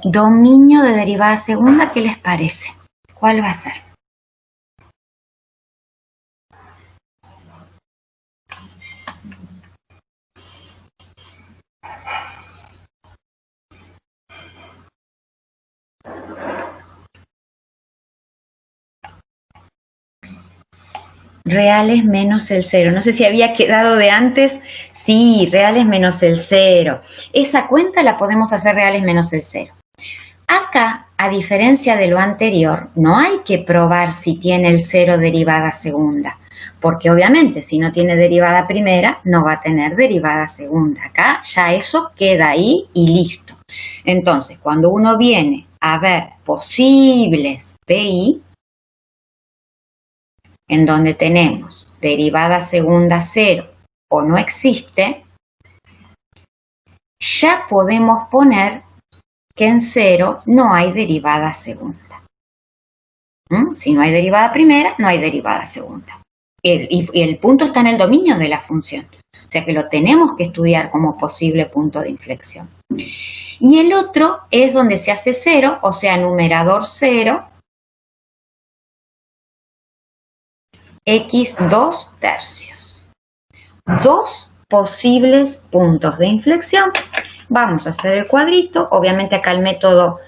Dominio de derivada segunda, ¿qué les parece? ¿Cuál va a ser? Reales menos el 0. No sé si había quedado de antes. Sí, reales menos el 0. Esa cuenta la podemos hacer reales menos el 0. Acá, a diferencia de lo anterior, no hay que probar si tiene el 0 derivada segunda. Porque obviamente si no tiene derivada primera, no va a tener derivada segunda. Acá ya eso queda ahí y listo. Entonces, cuando uno viene a ver posibles PI, en donde tenemos derivada segunda 0 o no existe, ya podemos poner que en 0 no hay derivada segunda. Si no hay derivada primera, no hay derivada segunda. Y el punto está en el dominio de la función. O sea que lo tenemos que estudiar como posible punto de inflexión. Y el otro es donde se hace 0, o sea, numerador 0, x 2 tercios. Dos posibles puntos de inflexión. Vamos a hacer el cuadrito. Obviamente acá el método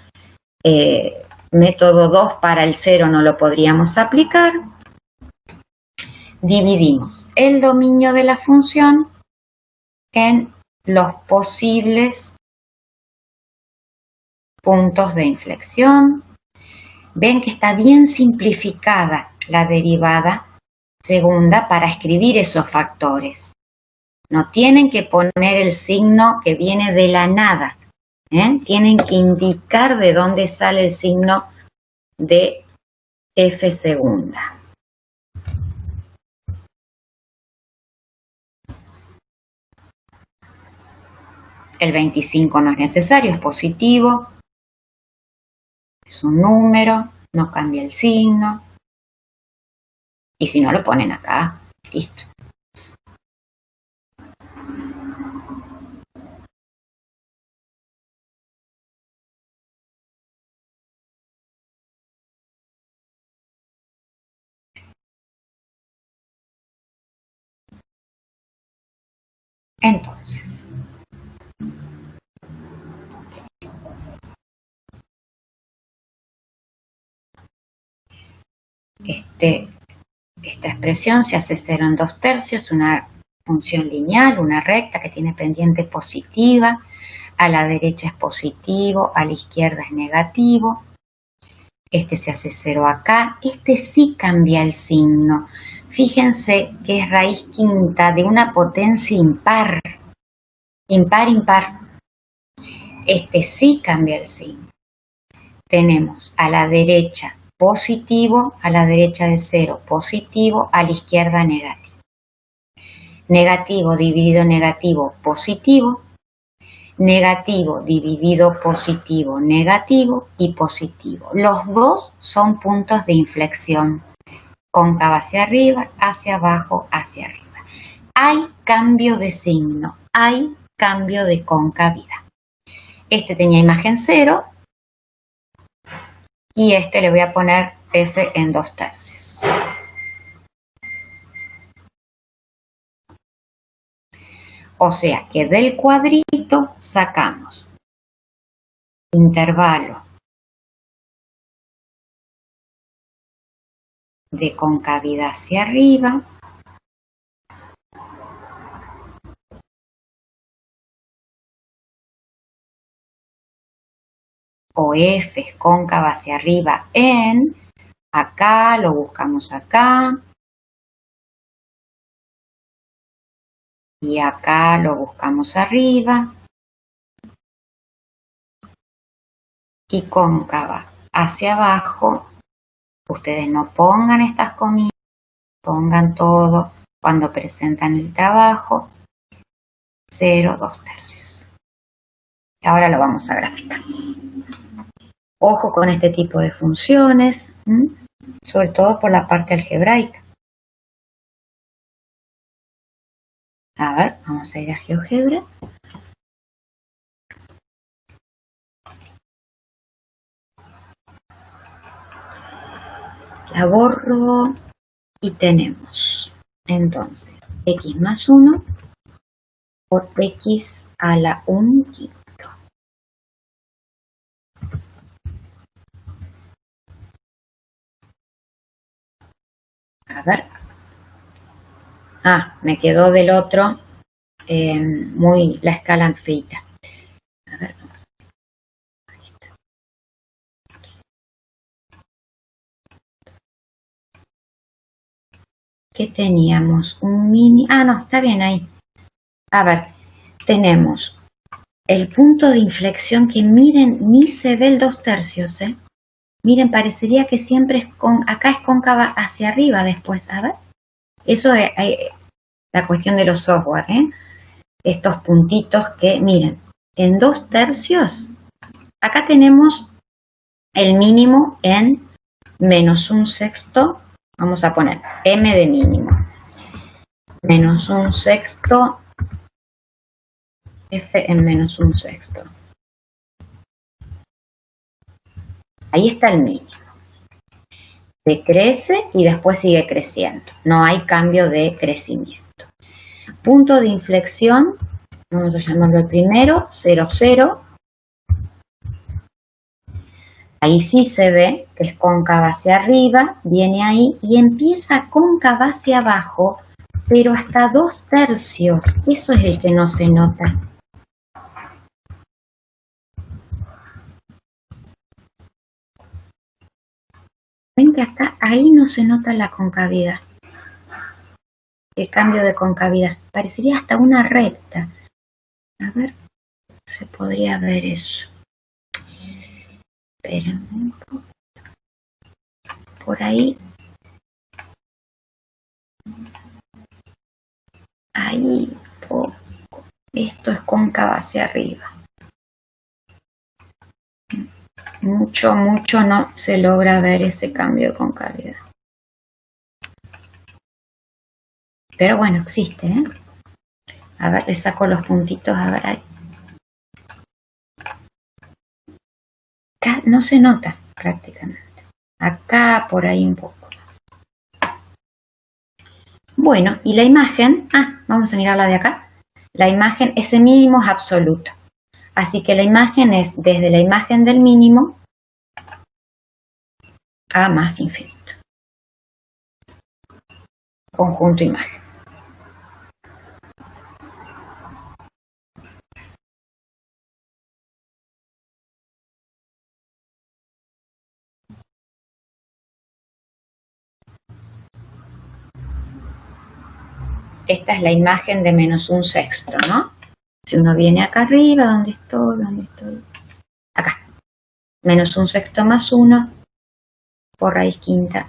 2 para el 0 no lo podríamos aplicar. Dividimos el dominio de la función en los posibles puntos de inflexión. Ven que está bien simplificada la derivada segunda para escribir esos factores. No tienen que poner el signo que viene de la nada. Tienen que indicar de dónde sale el signo de f segunda. El 25 no es necesario, es positivo. Es un número, no cambia el signo. Y si no, lo ponen acá. Listo. Entonces, esta expresión se hace 0 en 2 tercios, una función lineal, una recta que tiene pendiente positiva, a la derecha es positivo, a la izquierda es negativo. Este se hace 0 acá, este sí cambia el signo. Fíjense que es raíz quinta de una potencia impar. Impar. Este sí cambia el signo. Tenemos a la derecha positivo, a la derecha de 0 positivo, a la izquierda negativo. Negativo dividido negativo positivo. negativo dividido positivo, negativo y positivo. Los dos son puntos de inflexión, cóncava hacia arriba, hacia abajo, hacia arriba. Hay cambio de signo, hay cambio de concavidad. Este tenía imagen 0 y este le voy a poner F en 2/3. O sea que del cuadrito sacamos intervalo de concavidad hacia arriba, o F es cóncava hacia arriba en, acá lo buscamos acá, y acá lo buscamos arriba, y cóncava hacia abajo. Ustedes no pongan estas comillas, pongan todo cuando presentan el trabajo, 0, 2/3. Y ahora lo vamos a graficar. Ojo con este tipo de funciones, sobre todo por la parte algebraica. A ver, vamos a ir a GeoGebra. La borro y tenemos entonces x más 1 por x a la 1/5. A ver. Me quedó del otro muy la escala feita. A ver, vamos. Ahí está. ¿Qué teníamos? Un mini... no, está bien ahí. A ver, tenemos el punto de inflexión que miren, ni se ve el 2/3, Miren, parecería que siempre es acá es cóncava hacia arriba después, a ver. Eso es la cuestión de los software, Estos puntitos que, miren, en 2/3, acá tenemos el mínimo en menos 1/6, vamos a poner m de mínimo, menos 1/6, f en menos 1/6. Ahí está el mínimo. Decrece y después sigue creciendo. No hay cambio de crecimiento. Punto de inflexión, vamos a llamarlo el primero, 0, 0. Ahí sí se ve que es cóncava hacia arriba, viene ahí y empieza cóncava hacia abajo, pero hasta 2/3. Eso es el que no se nota. Ven que acá, ahí no se nota la concavidad. El cambio de concavidad. Parecería hasta una recta. A ver, se podría ver eso. Espérenme un poco. Por ahí. Ahí, poco. Esto es cóncava hacia arriba. Mucho no se logra ver ese cambio de concavidad. Pero bueno, existe, A ver, le saco los puntitos, a ver ahí. Acá no se nota prácticamente. Acá por ahí un poco más. Bueno, y la imagen, vamos a mirarla de acá. La imagen, ese mínimo es absoluto. Así que la imagen es desde la imagen del mínimo a más infinito. Conjunto imagen. Esta es la imagen de menos 1/6, ¿no? Si uno viene acá arriba, ¿dónde estoy? Acá. Menos 1/6 más 1 por raíz quinta